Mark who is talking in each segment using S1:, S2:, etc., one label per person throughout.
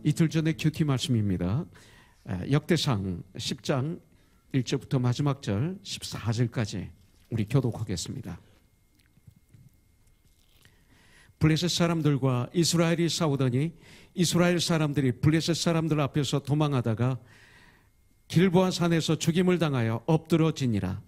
S1: 이틀 전에 큐티 말씀입니다. 역대상 10장 1절부터 마지막 절 14절까지 우리 교독하겠습니다. 블레셋 사람들과 이스라엘이 싸우더니 이스라엘 사람들이 블레셋 사람들 앞에서 도망하다가 길보아 산에서 죽임을 당하여 엎드러지니라.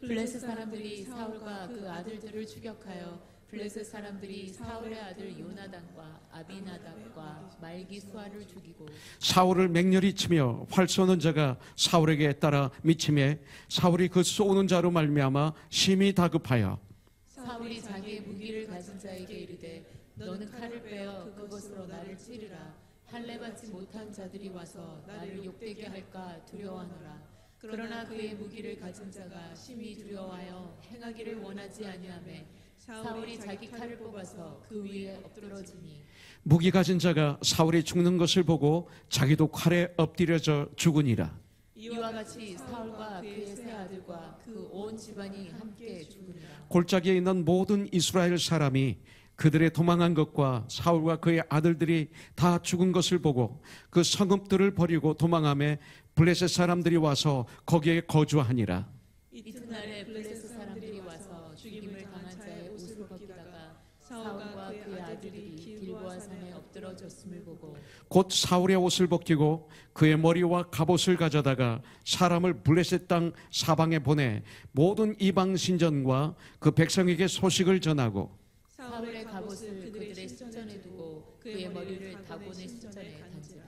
S2: 블레셋 사람들이 사울과 그 아들들을 추격하여 블레셋 사람들이 사울의 아들 요나단과 아비나답과 말기수아를 죽이고
S1: 사울을 맹렬히 치며 활 쏘는 자가 사울에게 따라 미치매 사울이 그 쏘는 자로 말미암아 심히 다급하여
S2: 사울이 자기의 무기를 가진 자에게 이르되 너는 칼을 빼어 그것으로 나를 찌르라. 할례 받지 못한 자들이 와서 나를 욕되게 할까 두려워하노라. 그러나 그의 무기를 가진 자가 심히 두려워하여 행하기를 원하지 아니하매 사울이 자기 칼을 뽑아서 그 위에 엎드러지니
S1: 무기 가진 자가 사울이 죽는 것을 보고 자기도 칼에 엎드려져 죽으니라.
S2: 이와 같이 사울과 그의 세 아들과 그 온 집안이 함께 죽으니라.
S1: 골짜기에 있는 모든 이스라엘 사람이 그들의 도망한 것과 사울과 그의 아들들이 다 죽은 것을 보고 그 성읍들을 버리고 도망하며 블레셋 사람들이 와서 거기에 거주하니라.
S2: 이튿날에 블레셋 사람들이 와서 죽임을 당한 자의 옷을 벗기다가 사울과 그의 아들들이 길보아 산에 엎드러졌음을 보고
S1: 곧 사울의 옷을 벗기고 그의 머리와 갑옷을 가져다가 사람을 블레셋 땅 사방에 보내 모든 이방 신전과 그 백성에게 소식을 전하고
S2: 사울의 갑옷을 그들의 신전에 두고 그의 머리를 다곤의 신전에 던지라.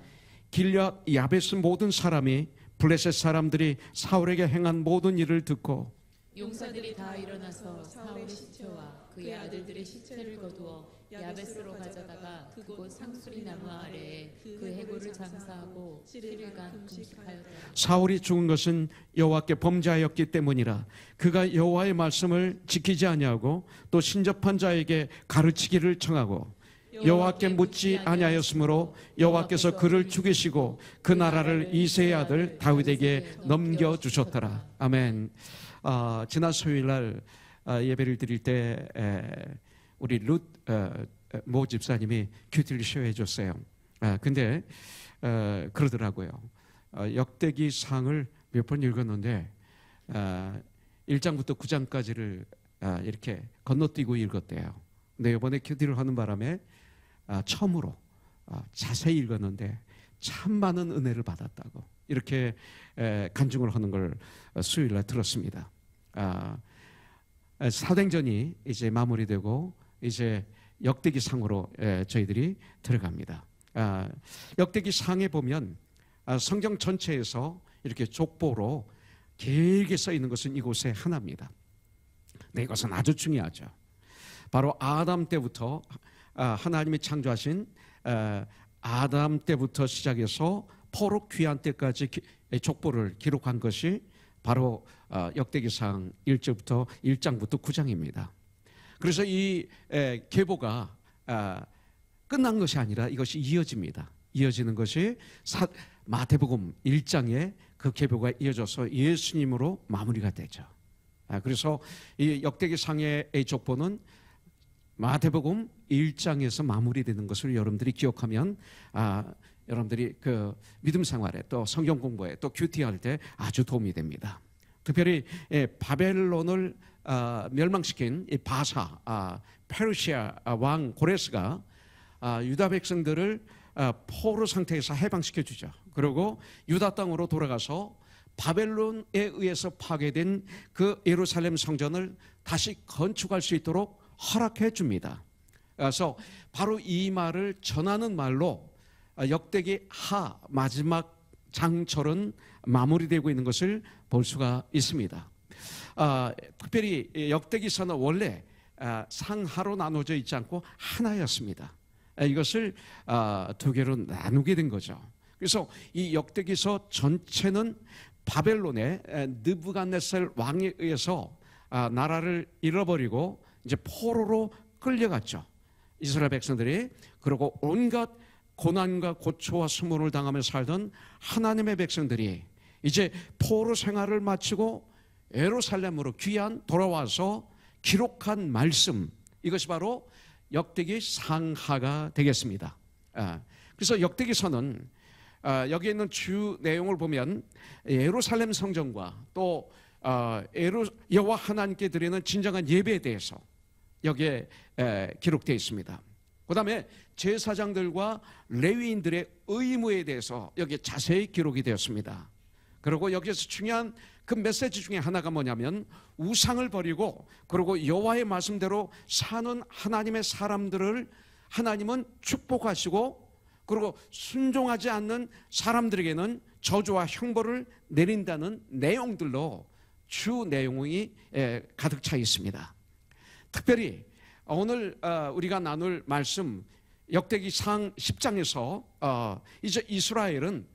S1: 길앗 야베스 모든 사람이 블레셋 사람들이 사울에게 행한 모든 일을 듣고
S2: 용사들이 다 일어나서 사울의 시체와 그의 아들들의 시체를 거두어 야베스로 가져다가 그곳 상수리 나무 아래에 그 해골을 장사하고 7일간 금식하였다.
S1: 사울이 죽은 것은 여호와께 범죄하였기 때문이라. 그가 여호와의 말씀을 지키지 아니하고 또 신접한 자에게 가르치기를 청하고 여호와께 묻지 아니하였으므로 여호와께서 그를 죽이시고 그 나라를 이새의 아들 다윗에게 넘겨주셨더라. 아멘. 지난 수요일날 예배를 드릴 때 우리 모 집사님이 큐티를 쇼해 줬어요. 근데 그러더라고요. 역대기 상을 몇 번 읽었는데 1장부터 9장까지를 이렇게 건너뛰고 읽었대요. 근데 이번에 큐티를 하는 바람에 처음으로 자세히 읽었는데 참 많은 은혜를 받았다고 이렇게 간증을 하는 걸 수요일날 들었습니다. 사도행전이 이제 마무리되고 이제 역대기 상으로 저희들이 들어갑니다. 역대기 상에 보면 성경 전체에서 이렇게 족보로 길게 써 있는 것은 이곳에 하나입니다. 근데 이것은 아주 중요하죠. 바로 아담 때부터 하나님이 창조하신 아담 때부터 시작해서 포로 귀환 때까지 족보를 기록한 것이 바로 역대기상 1장부터 9장입니다. 그래서 이 계보가 끝난 것이 아니라 이것이 이어집니다. 이어지는 것이 마태복음 1장에 그 계보가 이어져서 예수님으로 마무리가 되죠. 그래서 이 역대기상의 족보는 마태복음 1장에서 마무리되는 것을 여러분들이 기억하면 여러분들이 그 믿음 생활에 또 성경 공부에 또 큐티할 때 아주 도움이 됩니다. 특별히 바벨론을 멸망시킨 이 바사 페르시아 왕 고레스가 유다 백성들을 포로 상태에서 해방시켜 주죠. 그리고 유다 땅으로 돌아가서 바벨론에 의해서 파괴된 그 예루살렘 성전을 다시 건축할 수 있도록 허락해 줍니다. 그래서 바로 이 말을 전하는 말로 역대기 하 마지막 장철은 마무리되고 있는 것을 볼 수가 있습니다. 특별히 역대기서는 원래 상하로 나눠져 있지 않고 하나였습니다. 이것을 두 개로 나누게 된 거죠. 그래서 이 역대기서 전체는 바벨론의 느부갓네살 왕에 의해서 나라를 잃어버리고 이제 포로로 끌려갔죠. 이스라엘 백성들이. 그리고 온갖 고난과 고초와 수모를 당하며 살던 하나님의 백성들이 이제 포로 생활을 마치고 예루살렘으로 귀환 돌아와서 기록한 말씀, 이것이 바로 역대기 상하가 되겠습니다. 그래서 역대기서는 여기에 있는 주 내용을 보면 예루살렘 성전과 또 여호와 하나님께 드리는 진정한 예배에 대해서 여기에 기록되어 있습니다. 그 다음에 제사장들과 레위인들의 의무에 대해서 여기에 자세히 기록이 되었습니다. 그리고 여기에서 중요한 그 메시지 중에 하나가 뭐냐면 우상을 버리고 그리고 여호와의 말씀대로 사는 하나님의 사람들을 하나님은 축복하시고 그리고 순종하지 않는 사람들에게는 저주와 형벌을 내린다는 내용들로 주 내용이 가득 차 있습니다. 특별히 오늘 우리가 나눌 말씀 역대기상 10장에서 이제 이스라엘은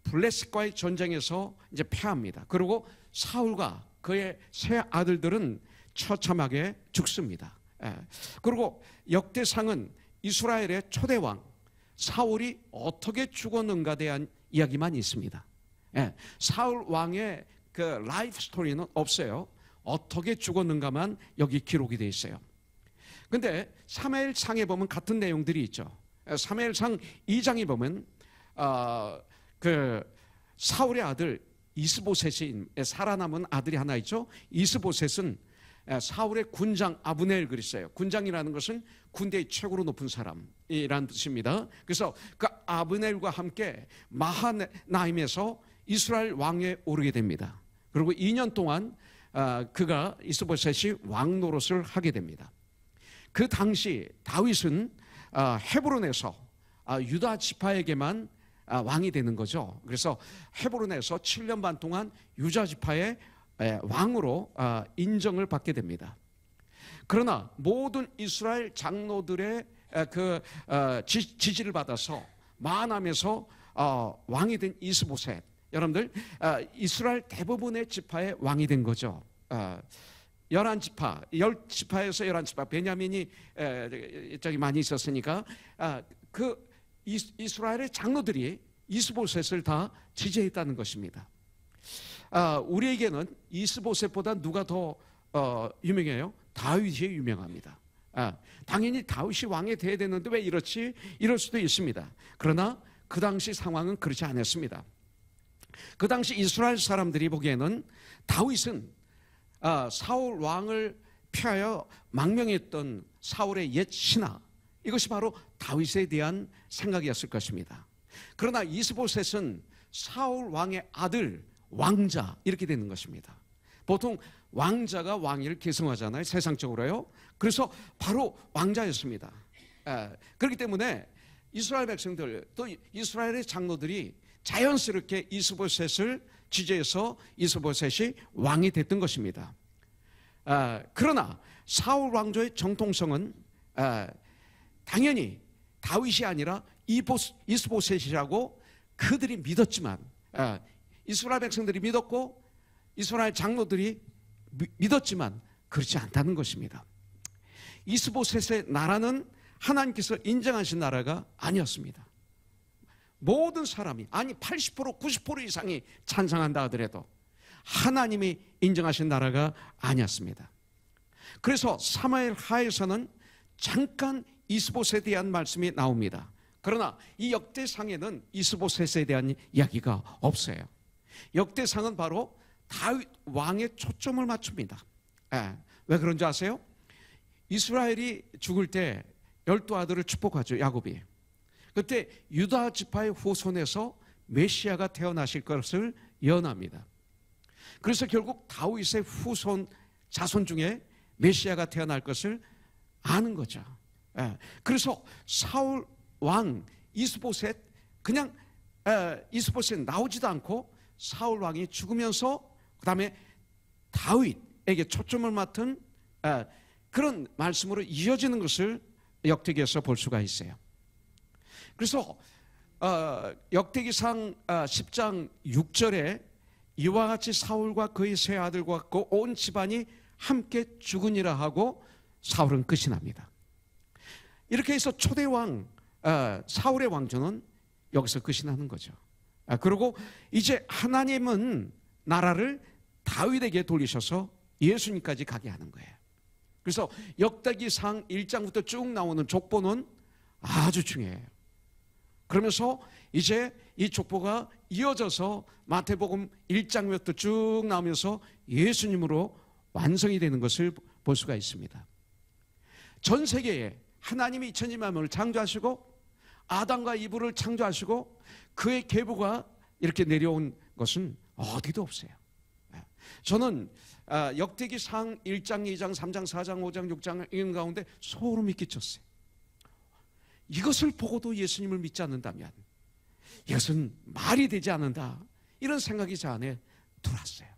S1: 블레셋과의 전쟁에서 이제 패합니다. 그리고 사울과 그의 세 아들들은 처참하게 죽습니다. 그리고 역대상은 이스라엘의 초대왕 사울이 어떻게 죽었는가에 대한 이야기만 있습니다. 사울 왕의 그 라이프 스토리는 없어요. 어떻게 죽었는가만 여기 기록이 되어 있어요. 근데 사무엘상에 보면 같은 내용들이 있죠. 사무엘상 2장에 보면 그 사울의 아들 이스보셋이 살아남은 아들이 하나 있죠. 이스보셋은 사울의 군장 아브넬 그랬어요. 군장이라는 것은 군대의 최고로 높은 사람이라는 뜻입니다. 그래서 그 아브넬과 함께 마하나임에서 이스라엘 왕에 오르게 됩니다. 그리고 2년 동안 그가 이스보셋이 왕 노릇을 하게 됩니다. 그 당시 다윗은 헤브론에서 유다 지파에게만 왕이 되는 거죠. 그래서 헤브론에서 7년 반 동안 유다 지파의 왕으로 인정을 받게 됩니다. 그러나 모든 이스라엘 장로들의 그 지지를 받아서 마하나임에서 왕이 된 이스보셋, 여러분들 이스라엘 대부분의 지파의 왕이 된 거죠. 11지파, 10지파에서 11지파, 베냐민이 저기 많이 있었으니까 그 이스라엘의 장로들이 이스보셋을 다 지지했다는 것입니다. 우리에게는 이스보셋보다 누가 더 유명해요? 다윗이 유명합니다. 당연히 다윗이 왕이 돼야 되는데 왜 이렇지? 이럴 수도 있습니다. 그러나 그 당시 상황은 그렇지 않았습니다. 그 당시 이스라엘 사람들이 보기에는 다윗은 사울 왕을 피하여 망명했던 사울의 옛 신하, 이것이 바로 다윗에 대한 생각이었을 것입니다. 그러나 이스보셋은 사울 왕의 아들, 왕자 이렇게 되는 것입니다. 보통 왕자가 왕위를 계승하잖아요, 세상적으로요. 그래서 바로 왕자였습니다. 그렇기 때문에 이스라엘 백성들 또 이스라엘의 장로들이 자연스럽게 이스보셋을 지지해서 이스보셋이 왕이 됐던 것입니다. 그러나 사울 왕조의 정통성은 당연히 다윗이 아니라 이스보셋이라고 그들이 믿었지만 이스라엘 백성들이 믿었고 이스라엘 장로들이 믿었지만 그렇지 않다는 것입니다. 이스보셋의 나라는 하나님께서 인정하신 나라가 아니었습니다. 모든 사람이, 아니 80% 90% 이상이 찬성한다 하더라도 하나님이 인정하신 나라가 아니었습니다. 그래서 사무엘 하에서는 잠깐 이스보셋에 대한 말씀이 나옵니다. 그러나 이 역대상에는 이스보셋에 대한 이야기가 없어요. 역대상은 바로 다윗 왕의 초점을 맞춥니다. 왜 그런지 아세요? 이스라엘이 죽을 때 12아들을 축복하죠, 야곱이. 그때 유다 지파의 후손에서 메시아가 태어나실 것을 예언합니다. 그래서 결국 다윗의 후손 자손 중에 메시아가 태어날 것을 아는 거죠. 그래서 사울 왕 이스보셋, 그냥 이스보셋 나오지도 않고 사울 왕이 죽으면서 그 다음에 다윗에게 초점을 맡은 그런 말씀으로 이어지는 것을 역대기에서 볼 수가 있어요. 그래서 역대기상 10장 6절에 이와 같이 사울과 그의 세 아들과 그 온 집안이 함께 죽으니라 하고 사울은 끝이 납니다. 이렇게 해서 초대왕 사울의 왕조는 여기서 끝이 나는 거죠. 그리고 이제 하나님은 나라를 다윗에게 돌리셔서 예수님까지 가게 하는 거예요. 그래서 역대기상 1장부터 쭉 나오는 족보는 아주 중요해요. 그러면서 이제 이 족보가 이어져서 마태복음 1장부터 쭉 나오면서 예수님으로 완성이 되는 것을 볼 수가 있습니다. 전 세계에 하나님이 천지 만물을 창조하시고 아담과 이브를 창조하시고 그의 계보가 이렇게 내려온 것은 어디도 없어요. 저는 역대기상 1장, 2장, 3장, 4장, 5장, 6장 이런 가운데 소름이 끼쳤어요. 이것을 보고도 예수님을 믿지 않는다면 이것은 말이 되지 않는다, 이런 생각이 저 안에 들어왔어요.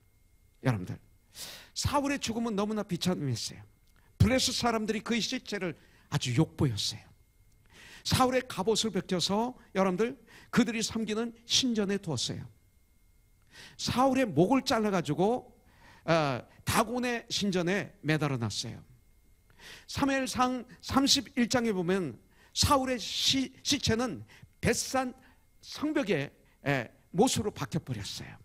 S1: 여러분들, 사울의 죽음은 너무나 비참했어요. 블레셋 사람들이 그의 시체를 아주 욕보였어요. 사울의 갑옷을 벗겨서 여러분들 그들이 섬기는 신전에 두었어요. 사울의 목을 잘라가지고 다곤의 신전에 매달아 놨어요. 사무엘상 31장에 보면 사울의 시체는 벳산 성벽에 못으로 박혀버렸어요.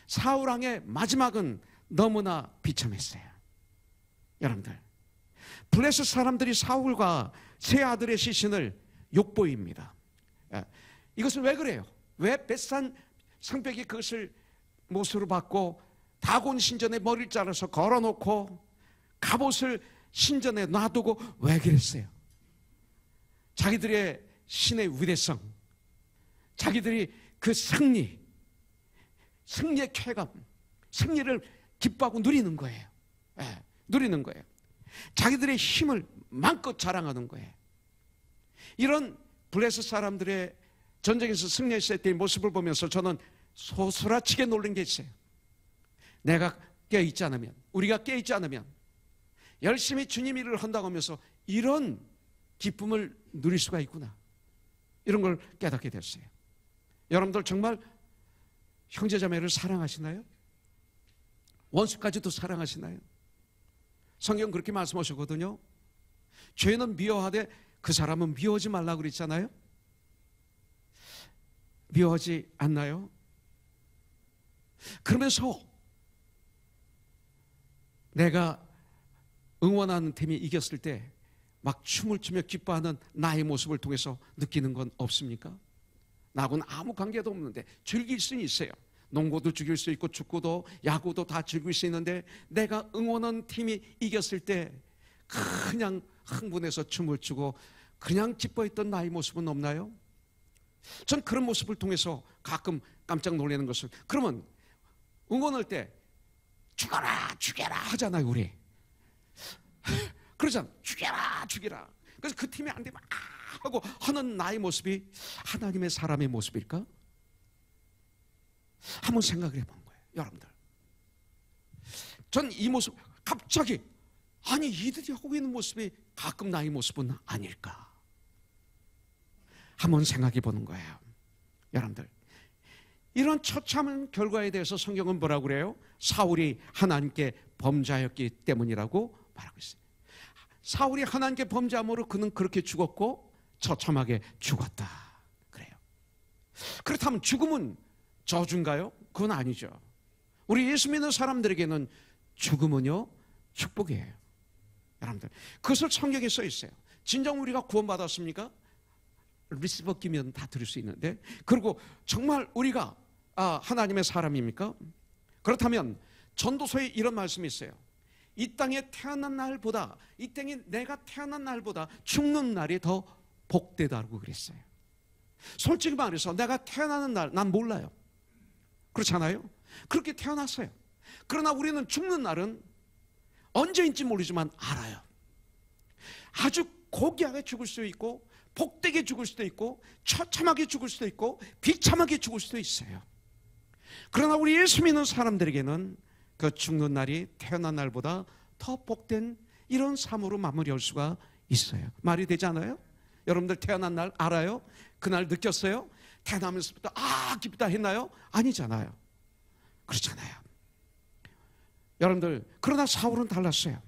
S1: 사울 왕의 마지막은 너무나 비참했어요. 여러분들, 블레셋 사람들이 사울과 세 아들의 시신을 욕보입니다. 이것은 왜 그래요? 왜 벳산 성벽이 그것을 못으로 받고 다곤 신전에 머리를 잘라서 걸어놓고 갑옷을 신전에 놔두고 왜 그랬어요? 자기들의 신의 위대성, 자기들이 그 승리의 쾌감, 승리를 기뻐하고 누리는 거예요. 누리는 거예요. 자기들의 힘을 마음껏 자랑하는 거예요. 이런 블레셋 사람들의 전쟁에서 승리했을 때의 모습을 보면서 저는 소스라치게 놀란 게 있어요. 내가 깨어있지 않으면, 우리가 깨어있지 않으면 열심히 주님 일을 한다고 하면서 이런 기쁨을 누릴 수가 있구나, 이런 걸 깨닫게 됐어요. 여러분들 정말 형제자매를 사랑하시나요? 원수까지도 사랑하시나요? 성경 그렇게 말씀하셨거든요. 죄는 미워하되 그 사람은 미워하지 말라고 그랬잖아요. 미워하지 않나요? 그러면서 내가 응원하는 팀이 이겼을 때 막 춤을 추며 기뻐하는 나의 모습을 통해서 느끼는 건 없습니까? 나하고는 아무 관계도 없는데 즐길 수는 있어요. 농구도 즐길 수 있고 축구도 야구도 다 즐길 수 있는데 내가 응원하는 팀이 이겼을 때 그냥 흥분해서 춤을 추고 그냥 기뻐했던 나의 모습은 없나요? 전 그런 모습을 통해서 가끔 깜짝 놀라는 것은, 그러면 응원할 때 죽어라 죽여라 하잖아요. 우리 그러잖아. 죽여라 죽여라. 그래서 그 팀이 안 되면 하고 하는 나의 모습이 하나님의 사람의 모습일까? 한번 생각을 해본 거예요. 여러분들, 전 이 모습 갑자기, 아니 이들이 하고 있는 모습이 가끔 나의 모습은 아닐까? 한번 생각해 보는 거예요. 여러분들, 이런 처참한 결과에 대해서 성경은 뭐라고 그래요? 사울이 하나님께 범죄하였기 때문이라고 말하고 있어요. 사울이 하나님께 범죄함으로 그는 그렇게 죽었고 처참하게 죽었다 그래요. 그렇다면 죽음은 저주인가요? 그건 아니죠. 우리 예수 믿는 사람들에게는 죽음은요 축복이에요. 여러분들, 그것을 성경에 써 있어요. 진정 우리가 구원받았습니까? 리시버 끼면 다 들을 수 있는데, 그리고 정말 우리가 하나님의 사람입니까? 그렇다면 전도서에 이런 말씀이 있어요. 이 땅에 태어난 날보다, 이 땅에 내가 태어난 날보다 죽는 날이 더 복되다고 그랬어요. 솔직히 말해서 내가 태어나는 날 난 몰라요. 그렇잖아요? 그렇게 태어났어요. 그러나 우리는 죽는 날은 언제인지 모르지만 알아요. 아주 고귀하게 죽을 수도 있고 복되게 죽을 수도 있고 처참하게 죽을 수도 있고 비참하게 죽을 수도 있어요. 그러나 우리 예수 믿는 사람들에게는 그 죽는 날이 태어난 날보다 더 복된 이런 삶으로 마무리할 수가 있어요. 말이 되지 않아요? 여러분들 태어난 날 알아요? 그날 느꼈어요? 태어나면서부터 기쁘다 했나요? 아니잖아요. 그렇잖아요. 여러분들, 그러나 사울은 달랐어요.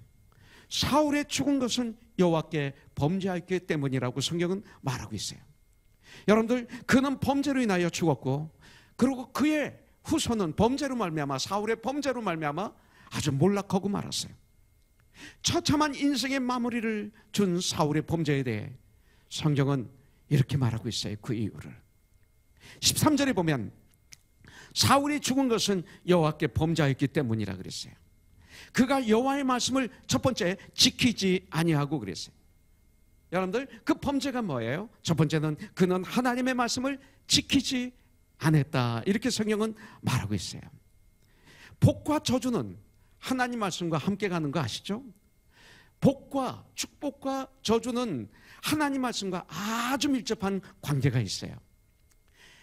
S1: 사울의 죽은 것은 여호와께 범죄하였기 때문이라고 성경은 말하고 있어요. 여러분들, 그는 범죄로 인하여 죽었고, 그리고 그의 후손은 범죄로 말미암아, 사울의 범죄로 말미암아 아주 몰락하고 말았어요. 처참한 인생의 마무리를 준 사울의 범죄에 대해 성경은 이렇게 말하고 있어요. 그 이유를 13절에 보면 사울이 죽은 것은 여호와께 범죄하였기 때문이라 그랬어요. 그가 여호와의 말씀을 첫 번째 지키지 아니하고 그랬어요. 여러분들 그 범죄가 뭐예요? 첫 번째는 그는 하나님의 말씀을 지키지 않았다, 이렇게 성경은 말하고 있어요. 복과 저주는 하나님 말씀과 함께 가는 거 아시죠? 복과 축복과 저주는 하나님 말씀과 아주 밀접한 관계가 있어요.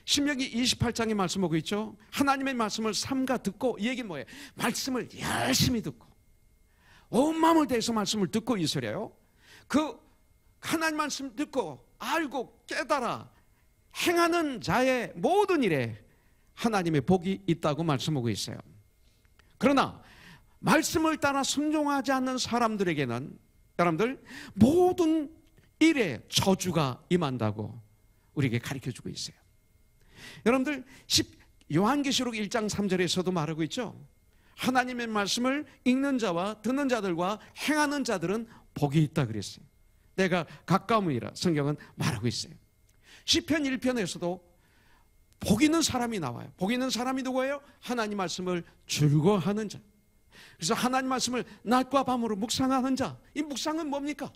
S1: 신명기 28장의 말씀 보고 있죠? 하나님의 말씀을 삼가 듣고, 이 얘기는 뭐예요? 말씀을 열심히 듣고 온 마음을 다해서 말씀을 듣고 있으래요. 그 하나님 말씀 듣고 알고 깨달아 행하는 자의 모든 일에 하나님의 복이 있다고 말씀하고 있어요. 그러나 말씀을 따라 순종하지 않는 사람들에게는 여러분들 모든 일에 저주가 임한다고 우리에게 가르쳐주고 있어요. 여러분들 요한계시록 1장 3절에서도 말하고 있죠. 하나님의 말씀을 읽는 자와 듣는 자들과 행하는 자들은 복이 있다 그랬어요. 내가 가까움이라 성경은 말하고 있어요. 시편 1편에서도 복 있는 사람이 나와요. 복 있는 사람이 누구예요? 하나님 말씀을 즐거워하는 자. 그래서 하나님 말씀을 낮과 밤으로 묵상하는 자. 이 묵상은 뭡니까?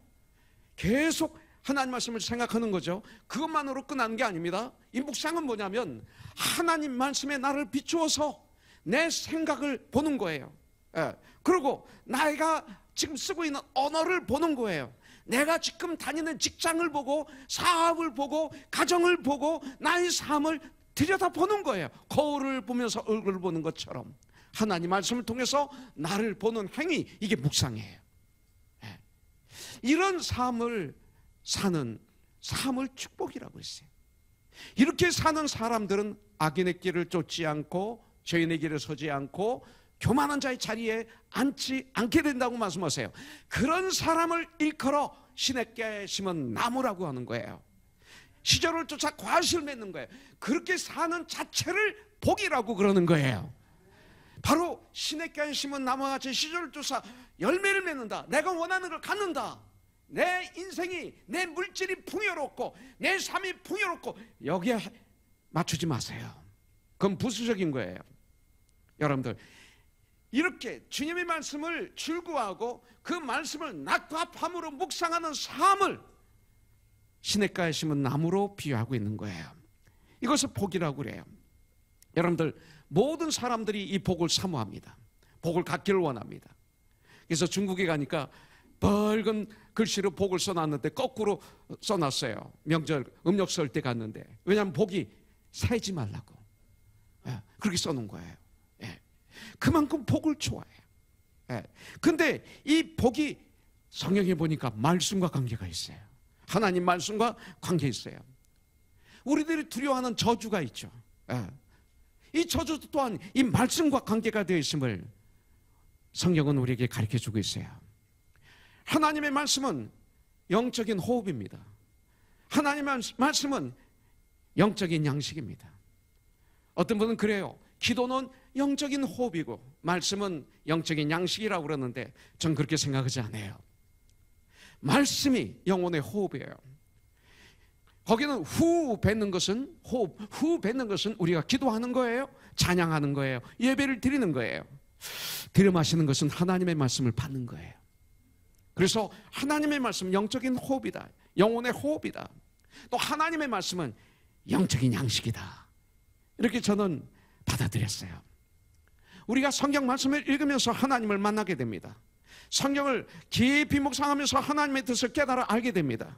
S1: 계속 하나님 말씀을 생각하는 거죠. 그것만으로 끝나는 게 아닙니다. 이 묵상은 뭐냐면 하나님 말씀에 나를 비추어서 내 생각을 보는 거예요. 그리고 내가 지금 쓰고 있는 언어를 보는 거예요. 내가 지금 다니는 직장을 보고 사업을 보고 가정을 보고 나의 삶을 들여다보는 거예요. 거울을 보면서 얼굴을 보는 것처럼 하나님 말씀을 통해서 나를 보는 행위, 이게 묵상이에요. 이런 삶을 사는 삶을 축복이라고 했어요. 이렇게 사는 사람들은 악인의 길을 쫓지 않고 죄인의 길을 서지 않고 교만한 자의 자리에 앉지 않게 된다고 말씀하세요. 그런 사람을 일컬어 시냇가에 심은 나무라고 하는 거예요. 시절을 쫓아 과실을 맺는 거예요. 그렇게 사는 자체를 복이라고 그러는 거예요. 바로 시냇가에 심은 나무같이 시절을 쫓아 열매를 맺는다. 내가 원하는 걸 갖는다. 내 인생이, 내 물질이 풍요롭고 내 삶이 풍요롭고 여기에 맞추지 마세요. 그건 부수적인 거예요. 여러분들 이렇게 주님의 말씀을 즐거워하고 그 말씀을 낮과 밤으로 묵상하는 삶을 시냇가에 심은 나무로 비유하고 있는 거예요. 이것을 복이라고 그래요. 여러분들 모든 사람들이 이 복을 사모합니다. 복을 갖기를 원합니다. 그래서 중국에 가니까 붉은 글씨로 복을 써놨는데 거꾸로 써놨어요. 명절 음력 설 때 갔는데, 왜냐하면 복이 새지 말라고 그렇게 써놓은 거예요. 그만큼 복을 좋아해요. 근데 이 복이 성경에 보니까 말씀과 관계가 있어요. 하나님 말씀과 관계 있어요. 우리들이 두려워하는 저주가 있죠. 이 저주도 또한 이 말씀과 관계가 되어 있음을 성경은 우리에게 가르쳐주고 있어요. 하나님의 말씀은 영적인 호흡입니다. 하나님의 말씀은 영적인 양식입니다. 어떤 분은 그래요. 기도는 영적인 호흡이고 말씀은 영적인 양식이라고 그러는데 전 그렇게 생각하지 않아요. 말씀이 영혼의 호흡이에요. 거기는 후 뱉는 것은 호흡, 후 뱉는 것은 우리가 기도하는 거예요. 찬양하는 거예요. 예배를 드리는 거예요. 들여마시는 것은 하나님의 말씀을 받는 거예요. 그래서 하나님의 말씀 영적인 호흡이다. 영혼의 호흡이다. 또 하나님의 말씀은 영적인 양식이다. 이렇게 저는 받아들였어요. 우리가 성경 말씀을 읽으면서 하나님을 만나게 됩니다. 성경을 깊이 묵상하면서 하나님의 뜻을 깨달아 알게 됩니다.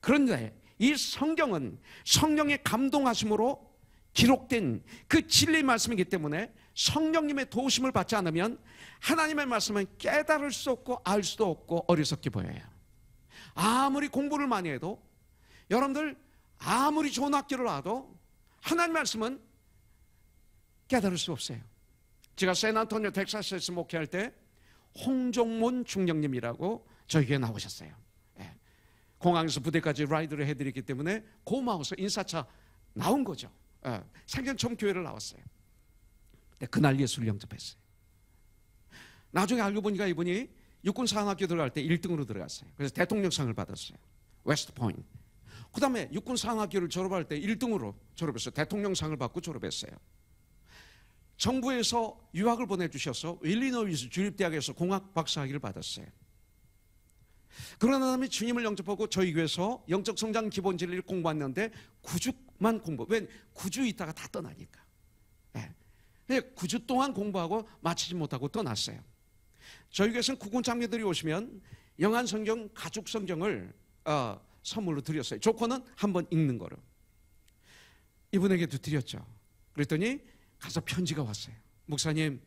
S1: 그런데 이 성경은 성령의 감동하심으로 기록된 그 진리의 말씀이기 때문에 성령님의 도우심을 받지 않으면 하나님의 말씀은 깨달을 수 없고 알 수도 없고 어리석게 보여요. 아무리 공부를 많이 해도, 여러분들 아무리 좋은 학교를 나와도 하나님 말씀은 깨달을 수 없어요. 제가 샌안토니오 텍사스에서 목회할 때 홍종문 중령님이라고 저에게 나오셨어요. 공항에서 부대까지 라이드를 해드렸기 때문에 고마워서 인사차 나온 거죠. 생전 처음 교회를 나왔어요. 근데 그날 예수를 영접했어요. 나중에 알고 보니까 이분이 육군사관학교 들어갈 때 1등으로 들어갔어요. 그래서 대통령상을 받았어요. 웨스트 포인트. 그 다음에 육군상학교를 졸업할 때 1등으로 졸업했어요. 대통령상을 받고 졸업했어요. 정부에서 유학을 보내주셔서 일리노이스 주립대학에서 공학 박사학위를 받았어요. 그러나 다음에 주님을 영접하고 저희 교회에서 영적 성장 기본 진리를 공부했는데 9주만 공부. 왜 9주 있다가 다 떠나니까. 네. 9주 동안 공부하고 마치지 못하고 떠났어요. 저희 교회에서는 국군 장교들이 오시면 영한 성경, 가죽 성경을 선물로 드렸어요. 조건은 한번 읽는 거로. 이분에게도 드렸죠. 그랬더니 가서 편지가 왔어요. 목사님,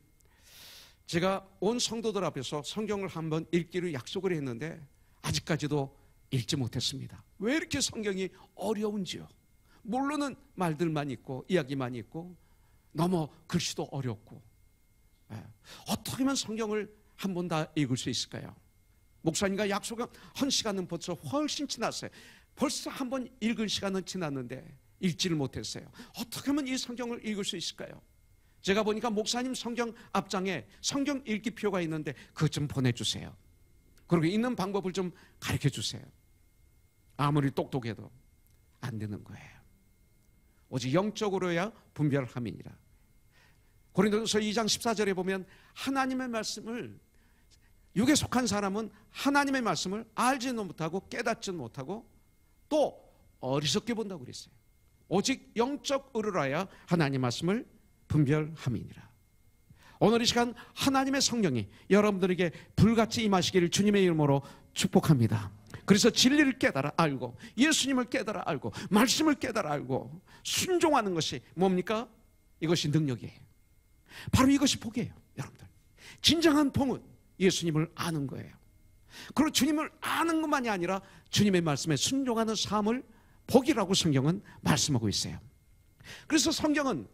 S1: 제가 온 성도들 앞에서 성경을 한번 읽기로 약속을 했는데 아직까지도 읽지 못했습니다. 왜 이렇게 성경이 어려운지요. 모르는 말들만 있고 이야기만 있고 너무 글씨도 어렵고 어떻게 하면 성경을 한 번 다 읽을 수 있을까요? 목사님과 약속한 시간은 벌써 훨씬 지났어요. 벌써 한 번 읽을 시간은 지났는데 읽지를 못했어요. 어떻게 하면 이 성경을 읽을 수 있을까요? 제가 보니까 목사님 성경 앞장에 성경 읽기표가 있는데 그것 좀 보내주세요. 그리고 읽는 방법을 좀 가르쳐 주세요. 아무리 똑똑해도 안 되는 거예요. 오직 영적으로야 분별함이니라. 고린도서 2장 14절에 보면 하나님의 말씀을, 육에 속한 사람은 하나님의 말씀을 알지는 못하고 깨닫지는 못하고 또 어리석게 본다고 그랬어요. 오직 영적 의로라야 하나님의 말씀을 분별함이니라. 오늘 이 시간 하나님의 성령이 여러분들에게 불같이 임하시기를 주님의 이름으로 축복합니다. 그래서 진리를 깨달아 알고 예수님을 깨달아 알고 말씀을 깨달아 알고 순종하는 것이 뭡니까? 이것이 능력이에요. 바로 이것이 복이에요. 여러분들, 진정한 복은 예수님을 아는 거예요. 그리고 주님을 아는 것만이 아니라 주님의 말씀에 순종하는 삶을 복이라고 성경은 말씀하고 있어요. 그래서 성경은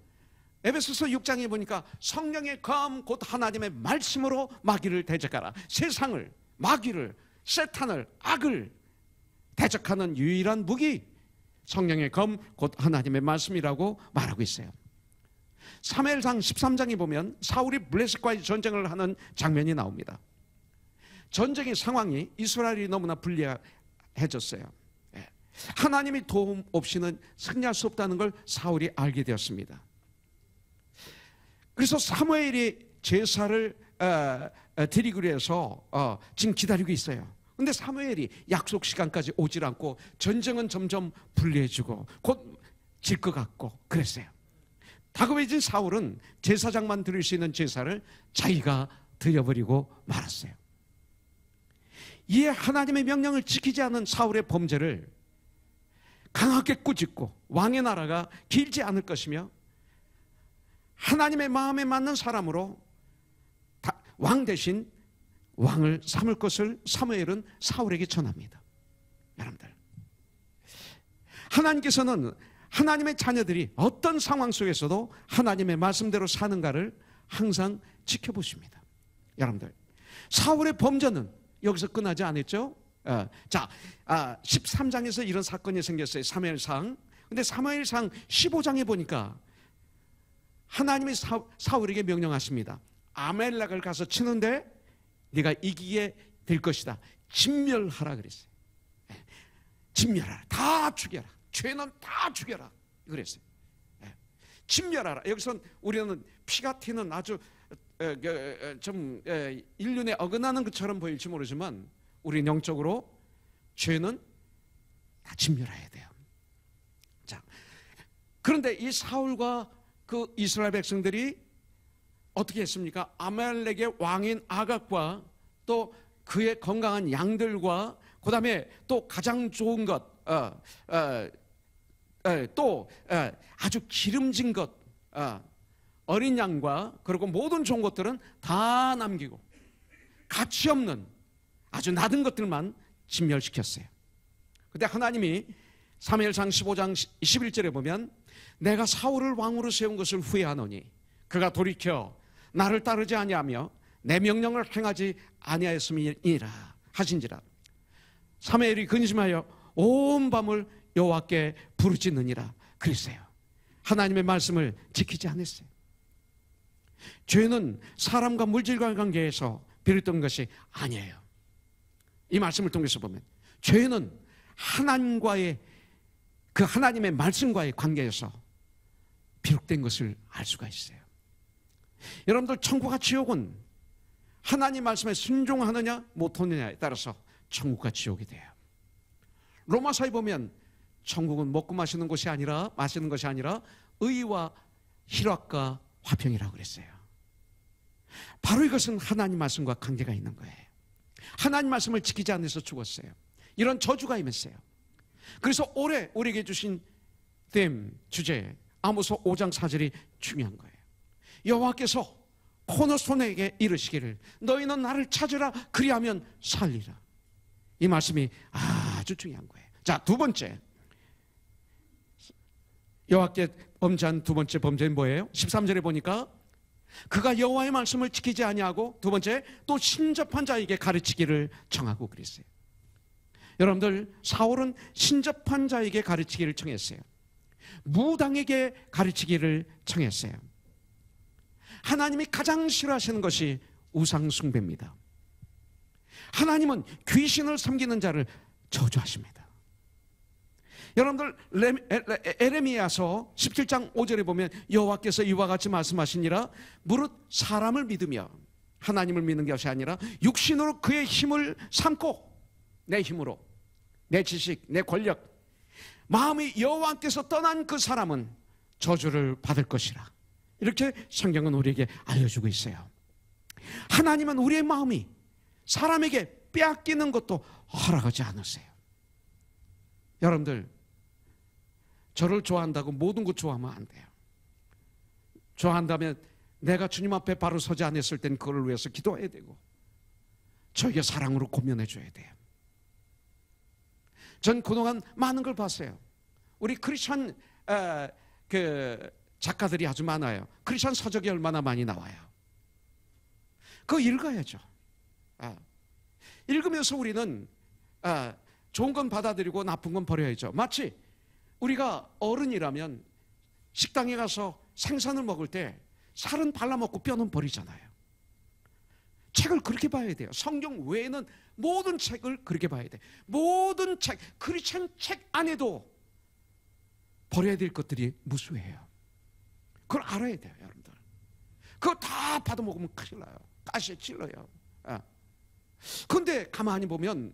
S1: 에베소서 6장에 보니까 성령의 검 곧 하나님의 말씀으로 마귀를 대적하라. 세상을, 마귀를, 세탄을, 악을 대적하는 유일한 무기 성령의 검 곧 하나님의 말씀이라고 말하고 있어요. 사무엘상 13장에 보면 사울이 블레셋과의 전쟁을 하는 장면이 나옵니다. 전쟁의 상황이 이스라엘이 너무나 불리해졌어요. 하나님의 도움 없이는 승리할 수 없다는 걸 사울이 알게 되었습니다. 그래서 사무엘이 제사를 드리기로 해서 지금 기다리고 있어요. 그런데 사무엘이 약속 시간까지 오질 않고 전쟁은 점점 불리해지고 곧 질 것 같고 그랬어요. 다급해진 사울은 제사장만 드릴 수 있는 제사를 자기가 드려버리고 말았어요. 이에 하나님의 명령을 지키지 않은 사울의 범죄를 강하게 꾸짖고 왕의 나라가 길지 않을 것이며 하나님의 마음에 맞는 사람으로 왕 대신 왕을 삼을 것을 사무엘은 사울에게 전합니다. 여러분들, 하나님께서는 하나님의 자녀들이 어떤 상황 속에서도 하나님의 말씀대로 사는가를 항상 지켜보십니다. 여러분들, 사울의 범죄는 여기서 끝나지 않았죠? 13장에서 이런 사건이 생겼어요. 사무엘상. 근데 사무엘상 15장에 보니까 하나님이 사울에게 명령하십니다. 아멜렉을 가서 치는데 네가 이기게 될 것이다. 진멸하라 그랬어요. 진멸하라. 다 죽여라. 죄는 다 죽여라. 그랬어요. 진멸하라. 여기선 우리는 피가 튀는 아주 좀 인륜에 어긋나는 것처럼 보일지 모르지만 우리는 영적으로 죄는 다 진멸해야 돼요. 자, 그런데 이 사울과 그 이스라엘 백성들이 어떻게 했습니까? 아말렉의 왕인 아각과 또 그의 건강한 양들과 그 다음에 또 가장 좋은 것, 또 아주 기름진 것, 어린 양과 그리고 모든 좋은 것들은 다 남기고 가치 없는 아주 낮은 것들만 진멸시켰어요. 그런데 하나님이 사무엘상 15장 21절에 보면 내가 사울을 왕으로 세운 것을 후회하노니 그가 돌이켜 나를 따르지 아니하며 내 명령을 행하지 아니하였음이니라 하신지라. 사무엘이 근심하여 온 밤을 여호와께 부르짖느니라 그랬어요. 하나님의 말씀을 지키지 않았어요. 죄는 사람과 물질과의 관계에서 비롯된 것이 아니에요. 이 말씀을 통해서 보면 죄는 하나님과의 그 하나님의 말씀과의 관계에서 비롯된 것을 알 수가 있어요. 여러분들, 천국과 지옥은 하나님 말씀에 순종하느냐 못하느냐에 따라서 천국과 지옥이 돼요. 로마서에 보면 천국은 먹고 마시는 것이 아니라 의와 희락과 화평이라고 그랬어요. 바로 이것은 하나님 말씀과 관계가 있는 거예요. 하나님 말씀을 지키지 않아서 죽었어요. 이런 저주가 임했어요. 그래서 올해 우리에게 주신 주제 아모스 5장 4절이 중요한 거예요. 여호와께서 코너스톤에게 이르시기를 너희는 나를 찾으라 그리하면 살리라. 이 말씀이 아주 중요한 거예요. 자, 두 번째, 여호와께 범죄한 두 번째 범죄는 뭐예요? 13절에 보니까 그가 여호와의 말씀을 지키지 아니하고, 두 번째, 또 신접한 자에게 가르치기를 청하고 그랬어요. 여러분들, 사울은 신접한 자에게 가르치기를 청했어요. 무당에게 가르치기를 청했어요. 하나님이 가장 싫어하시는 것이 우상 숭배입니다. 하나님은 귀신을 섬기는 자를 저주하십니다. 여러분들, 에레미야서 17장 5절에 보면 여호와께서 이와 같이 말씀하시니라 무릇 사람을 믿으며 하나님을 믿는 것이 아니라 육신으로 그의 힘을 삼고, 내 힘으로, 내 지식, 내 권력, 마음이 여호와께서 떠난 그 사람은 저주를 받을 것이라. 이렇게 성경은 우리에게 알려주고 있어요. 하나님은 우리의 마음이 사람에게 빼앗기는 것도 허락하지 않으세요. 여러분들, 저를 좋아한다고 모든 것 좋아하면 안 돼요. 좋아한다면 내가 주님 앞에 바로 서지 않았을 땐 그걸 위해서 기도해야 되고, 저에게 사랑으로 고면해 줘야 돼요. 전 그동안 많은 걸 봤어요. 우리 크리스천 작가들이 아주 많아요. 크리스천 서적이 얼마나 많이 나와요. 그거 읽어야죠. 읽으면서 우리는 좋은 건 받아들이고 나쁜 건 버려야죠. 마치 우리가 어른이라면 식당에 가서 생선을 먹을 때 살은 발라먹고 뼈는 버리잖아요. 책을 그렇게 봐야 돼요. 성경 외에는 모든 책을 그렇게 봐야 돼요. 모든 책, 크리스천 책 안에도 버려야 될 것들이 무수해요. 그걸 알아야 돼요, 여러분들. 그거 다 받아먹으면 큰일 나요. 가시에 찔러요. 그런데 가만히 보면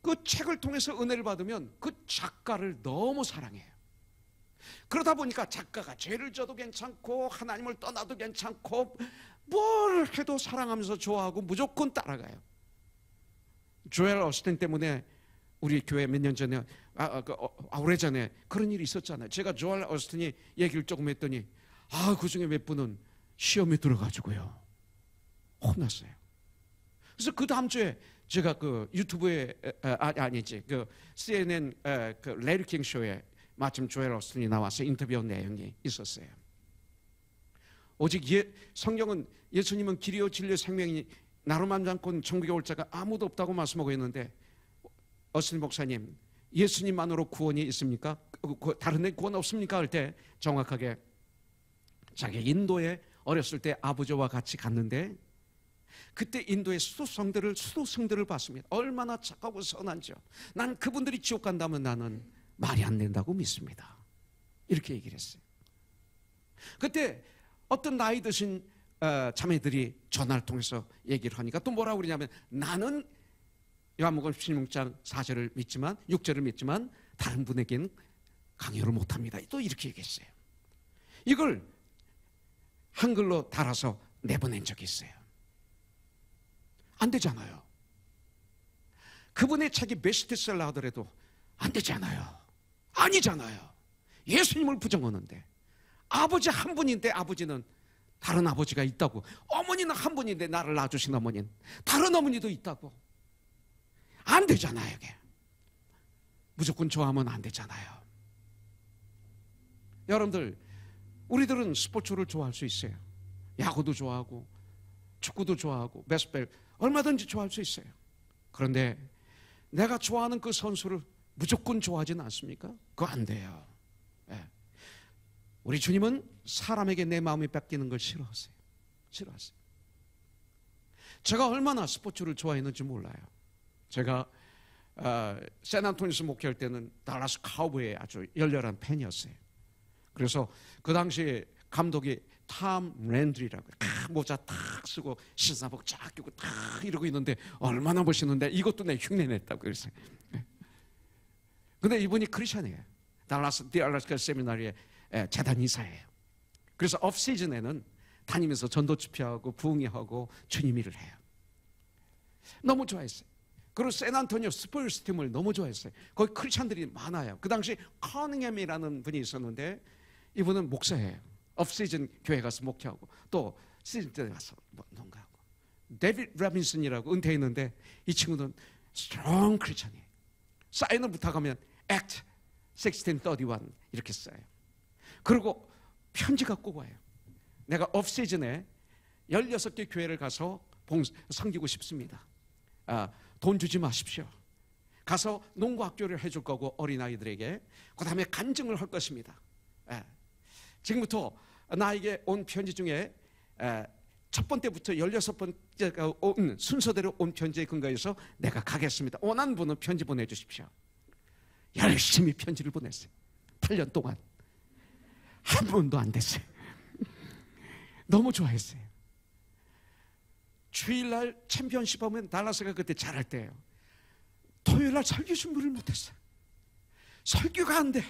S1: 그 책을 통해서 은혜를 받으면 그 작가를 너무 사랑해요. 그러다 보니까 작가가 죄를 져도 괜찮고 하나님을 떠나도 괜찮고 뭘 해도 사랑하면서 좋아하고 무조건 따라가요. 조엘 오스틴 때문에 우리 교회 몇 년 전에 오래전에 그런 일이 있었잖아요. 제가 조엘 오스틴이 얘기를 조금 했더니 그 중에 몇 분은 시험에 들어가지고요 혼났어요. 그래서 그 다음 주에 제가 그 유튜브에 그 CNN 그 레리 킹 쇼에 마침 조엘 오스틴이 나와서 인터뷰한 내용이 있었어요. 오직 성경은 예수님은 길이요 진리요 생명이니 나로만 않고는 천국에 올 자가 아무도 없다고 말씀하고 있는데, 오스틴 목사님, 예수님만으로 구원이 있습니까? 다른 데 구원 없습니까? 할 때 정확하게 자기 인도에 어렸을 때 아버지와 같이 갔는데 그때 인도의 수도성들을 봤습니다. 얼마나 착하고 선한지요. 난 그분들이 지옥 간다면 나는 말이 안 된다고 믿습니다. 이렇게 얘기를 했어요. 그때 어떤 나이 드신 자매들이 전화를 통해서 얘기를 하니까 또 뭐라고 그러냐면, 나는 요한복음 16장 4절을 믿지만 6절을 믿지만 다른 분에게는 강요를 못합니다. 또 이렇게 얘기했어요. 이걸 한글로 달아서 내보낸 적이 있어요. 안 되잖아요. 그분의 책이 베스트셀러 하더라도 안 되잖아요. 아니잖아요. 예수님을 부정하는데, 아버지 한 분인데 아버지는 다른 아버지가 있다고, 어머니는 한 분인데 나를 낳아주신 어머니는 다른 어머니도 있다고. 안 되잖아요. 이게 무조건 좋아하면 안 되잖아요. 여러분들, 우리들은 스포츠를 좋아할 수 있어요. 야구도 좋아하고 축구도 좋아하고 베스트볼 얼마든지 좋아할 수 있어요. 그런데 내가 좋아하는 그 선수를 무조건 좋아하지는 않습니까? 그거 안 돼요. 우리 주님은 사람에게 내 마음이 뺏기는 걸 싫어하세요. 제가 얼마나 스포츠를 좋아했는지 몰라요. 제가 샌안토니오에서 목회할 때는 달라스 카우보이의 아주 열렬한 팬이었어요. 그래서 그 당시에 감독이 탐 랜드리라고 모자 탁 쓰고 신사복 쫙 끼고 탁 이러고 있는데 얼마나 멋있는데 이것도 내 흉내냈다고 그랬어요. 근데 이분이 크리스천이에요. 달라스 디알라스카 세미나리의 재단 이사예요. 그래서 업 시즌에는 다니면서 전도 집회하고 부흥회하고 주님 일을 해요. 너무 좋아했어요. 그리고 샌안토니오 스퍼스 팀을 너무 좋아했어요. 거기 크리스천들이 많아요. 그 당시 커닝햄이라는 분이 있었는데 이분은 목사예요. 업 시즌 교회 가서 목회하고 또 시즌 때 가서 농가하고. 데빗 라빈슨이라고 은퇴했는데 이 친구는 스트롱 크리스천이에요. 사인을 부탁하면 Act 1631 이렇게 써요. 그리고 편지가 꼭 와요. 내가 업 시즌에 16개 교회를 가서 섬기고 싶습니다. 돈 주지 마십시오. 가서 농구학교를 해줄 거고 어린아이들에게 그 다음에 간증을 할 것입니다. 지금부터 나에게 온 편지 중에 첫 번째부터 16번째가 온 순서대로 온 편지에 근거해서 내가 가겠습니다. 원하는 분은 편지 보내주십시오. 열심히 편지를 보냈어요. 8년 동안 한 번도 안 됐어요. 너무 좋아했어요. 주일날 챔피언십 하면 달라스가 그때 잘할 때예요. 토요일날 설교 준비를 못했어요. 설교가 안 돼.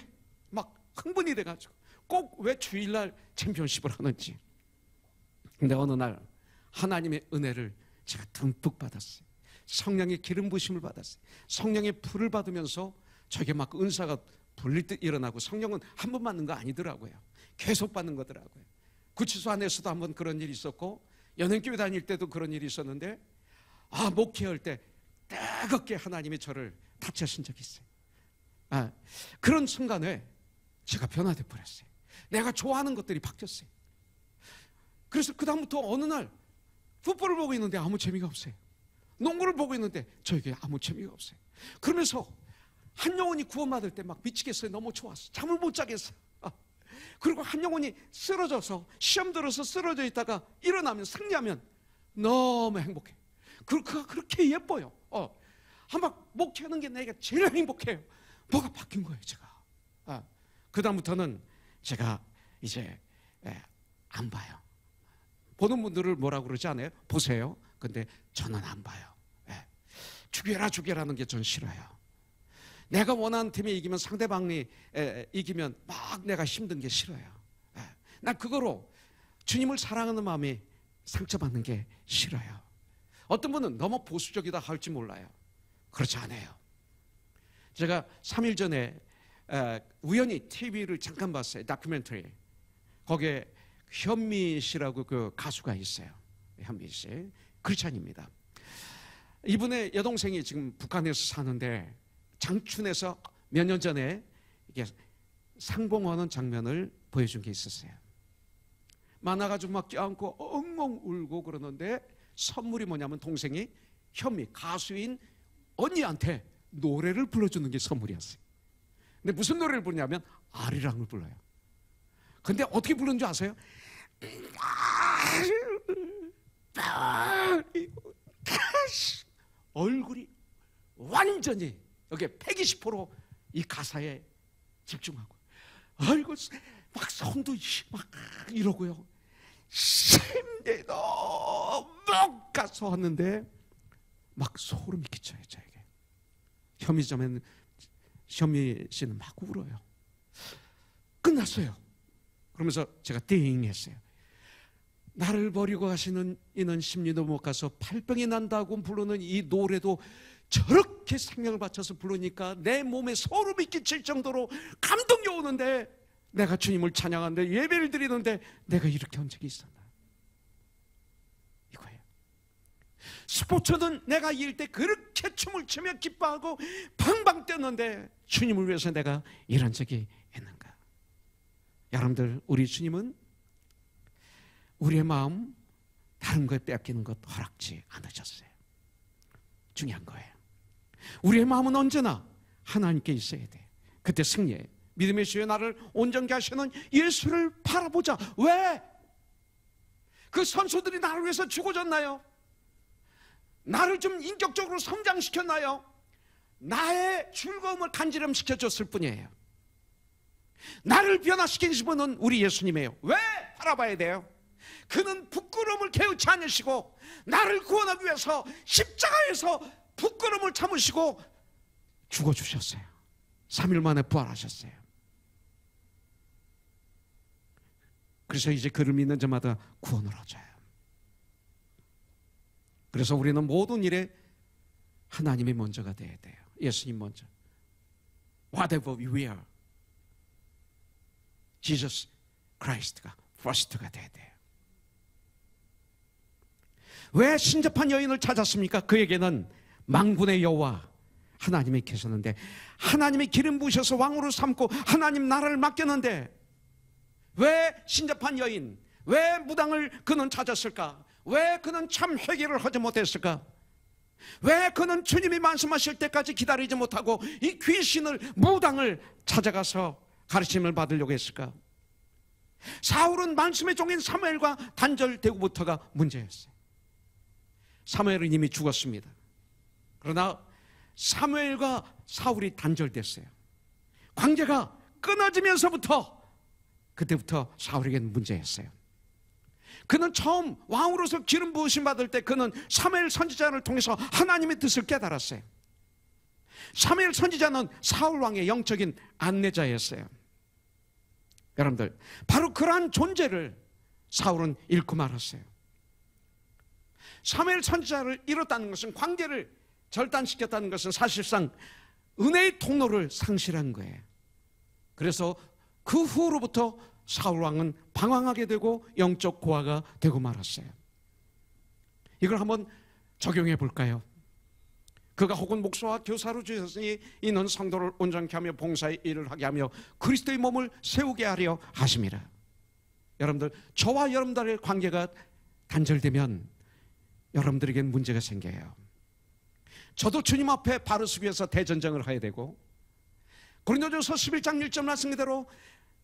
S1: 막 흥분이 돼가지고 꼭 왜 주일날 챔피언십을 하는지. 근데 어느 날 하나님의 은혜를 제가 듬뿍 받았어요. 성령의 기름 부심을 받았어요. 성령의 불을 받으면서 저에게 막 은사가 불릴 듯 일어나고, 성령은 한 번 받는 거 아니더라고요. 계속 받는 거더라고요. 구치소 안에서도 한번 그런 일이 있었고, 연행교회 다닐 때도 그런 일이 있었는데, 목회할 때 뜨겁게 하나님이 저를 다치신 적이 있어요. 그런 순간에 제가 변화돼 버렸어요. 내가 좋아하는 것들이 바뀌었어요. 그래서 그 다음부터 어느 날 풋볼을 보고 있는데 아무 재미가 없어요. 농구를 보고 있는데 저에게 아무 재미가 없어요. 그러면서 한 영혼이 구원받을 때 막 미치겠어요. 너무 좋았어요. 잠을 못 자겠어요. 그리고 한 영혼이 쓰러져서 시험 들어서 쓰러져 있다가 일어나면 승리하면 너무 행복해. 그가 그렇게 예뻐요. 한번 목회하는 게 내가 제일 행복해요. 뭐가 바뀐 거예요, 제가. 그 다음부터는 제가 이제 안 봐요. 보는 분들을 뭐라고 그러지 않아요? 보세요. 근데 저는 안 봐요. 죽여라는 게 전 싫어요. 내가 원하는 팀이 이기면, 상대방이 이기면 막 내가 힘든 게 싫어요. 난 그거로 주님을 사랑하는 마음이 상처받는 게 싫어요. 어떤 분은 너무 보수적이다 할지 몰라요. 그렇지 않아요. 제가 3일 전에 우연히 TV를 잠깐 봤어요. 다큐멘터리. 거기에 현미 씨라고 그 가수가 있어요. 현미 씨. 크리스찬입니다. 이분의 여동생이 지금 북한에서 사는데 장춘에서 몇 년 전에 이게 상봉하는 장면을 보여준 게 있었어요. 만나가지고 막 껴안고 엉엉 울고 그러는데 선물이 뭐냐면 동생이 현미 가수인 언니한테 노래를 불러주는 게 선물이었어요. 근데 무슨 노래를 부르냐면 아리랑을 불러요. 근데 어떻게 부르는 줄 아세요? 얼굴이 완전히 여기 120%이 가사에 집중하고, 얼굴 막 손도 막 이러고요. 심대 너무 가서 왔는데 막 소름이 끼쳐요, 저에게. 현미 씨는 막 울어요. 끝났어요. 그러면서 제가 띵 했어요. 나를 버리고 가시는 이는 심리도 못 가서 팔병이 난다고 부르는 이 노래도 저렇게 생명을 바쳐서 부르니까 내 몸에 소름이 끼칠 정도로 감동이 오는데, 내가 주님을 찬양하는데 예배를 드리는데 내가 이렇게 한 적이 있었나? 이거예요. 스포츠는 내가 이길 때 그렇게 춤을 추며 기뻐하고 방방 뛰었는데 주님을 위해서 내가 이런 적이 있는가? 여러분들, 우리 주님은 우리의 마음 다른 거에 뺏기는 것 허락지 않으셨어요. 중요한 거예요. 우리의 마음은 언제나 하나님께 있어야 돼. 그때 승리해. 믿음의 주여 나를 온전케 하시는 예수를 바라보자. 왜? 그 선수들이 나를 위해서 죽어졌나요? 나를 좀 인격적으로 성장시켰나요? 나의 즐거움을 간지럼시켜 줬을 뿐이에요. 나를 변화시킨 분은 우리 예수님이에요. 왜 바라봐야 돼요? 그는 부끄러움을 개의치 않으시고 나를 구원하기 위해서 십자가에서 부끄러움을 참으시고 죽어주셨어요. 3일 만에 부활하셨어요. 그래서 이제 그를 믿는 자마다 구원을 얻어요. 그래서 우리는 모든 일에 하나님이 먼저가 돼야 돼요. 예수님 먼저. Whatever we are, Jesus Christ가 first가 돼야 돼요. 왜 신접한 여인을 찾았습니까? 그에게는 만군의 여호와 하나님이 계셨는데, 하나님이 기름 부으셔서 왕으로 삼고 하나님 나라를 맡겼는데, 왜 신접한 여인, 왜 무당을 그는 찾았을까? 왜 그는 참 회개를 하지 못했을까? 왜 그는 주님이 말씀하실 때까지 기다리지 못하고 이 귀신을, 무당을 찾아가서 가르침을 받으려고 했을까? 사울은 말씀의 종인 사무엘과 단절되고부터가 문제였어요. 사무엘은 이미 죽었습니다. 그러나 사무엘과 사울이 단절됐어요. 관계가 끊어지면서부터, 그때부터 사울에게는 문제였어요. 그는 처음 왕으로서 기름 부으심 받을 때 그는 사무엘 선지자를 통해서 하나님의 뜻을 깨달았어요. 사무엘 선지자는 사울 왕의 영적인 안내자였어요. 여러분들, 바로 그러한 존재를 사울은 잃고 말았어요. 사무엘 선지자를 잃었다는 것은, 관계를 절단시켰다는 것은 사실상 은혜의 통로를 상실한 거예요. 그래서 그 후로부터 사울 왕은 방황하게 되고 영적 고아가 되고 말았어요. 이걸 한번 적용해 볼까요? 그가 혹은 목사와 교사로 주셨으니 이는 성도를 온전케 하며 봉사의 일을 하게 하며 그리스도의 몸을 세우게 하려 하심이라. 여러분들, 저와 여러분들의 관계가 단절되면 여러분들에게는 문제가 생겨요. 저도 주님 앞에 바로 서기 위해서 대전쟁을 해야 되고, 고린도전서 11장 1절 말씀 그대로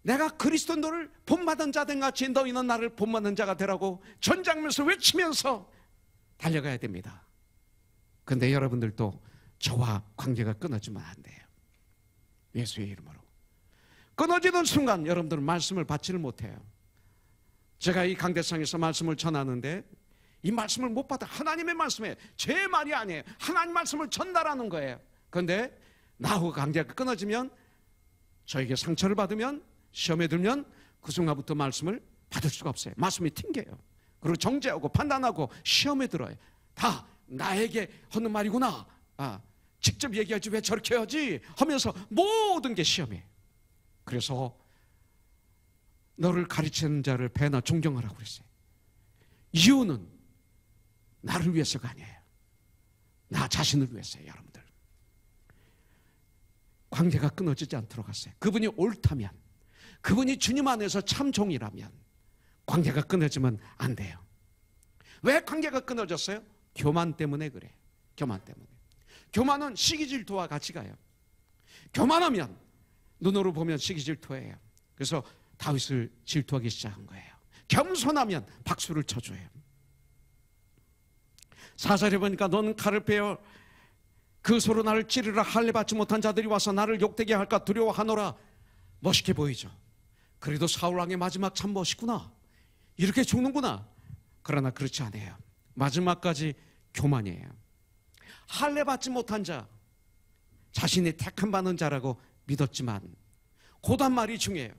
S1: 내가 그리스도를 본받은 자된 같이 너희는 나를 본받는 자가 되라고 전장면서 외치면서 달려가야 됩니다. 그런데 여러분들도 저와 관계가 끊어지면 안 돼요. 예수의 이름으로. 끊어지는 순간 여러분들은 말씀을 받지를 못해요. 제가 이 강대상에서 말씀을 전하는데 이 말씀을 못 받아. 하나님의 말씀에, 제 말이 아니에요. 하나님 말씀을 전달하는 거예요. 그런데 나하고 관계가 끊어지면, 저에게 상처를 받으면, 시험에 들면 그 순간부터 말씀을 받을 수가 없어요. 말씀이 튕겨요. 그리고 정죄하고 판단하고 시험에 들어요. 다 나에게 하는 말이구나. 직접 얘기하지 왜 저렇게 하지 하면서 모든 게 시험이에요. 그래서 너를 가르치는 자를 배나 존경하라고 그랬어요. 이유는 나를 위해서가 아니에요. 나 자신을 위해서예요. 여러분들, 관계가 끊어지지 않도록 하세요. 그분이 옳다면, 그분이 주님 안에서 참 종이라면 관계가 끊어지면 안 돼요. 왜 관계가 끊어졌어요? 교만 때문에 그래요. 교만 때문에. 교만은 시기 질투와 같이 가요. 교만하면, 눈으로 보면 시기 질투예요. 그래서 다윗을 질투하기 시작한 거예요. 겸손하면 박수를 쳐줘요. 4절에 보니까 너는 칼을 빼어 그 소로 나를 찌르라. 할례 받지 못한 자들이 와서 나를 욕되게 할까 두려워하노라. 멋있게 보이죠. 그래도 사울왕의 마지막 참 멋있구나. 이렇게 죽는구나. 그러나 그렇지 않아요. 마지막까지 교만이에요. 할례 받지 못한 자, 자신이 택함 받는 자라고 믿었지만 고단 말이 중요해요.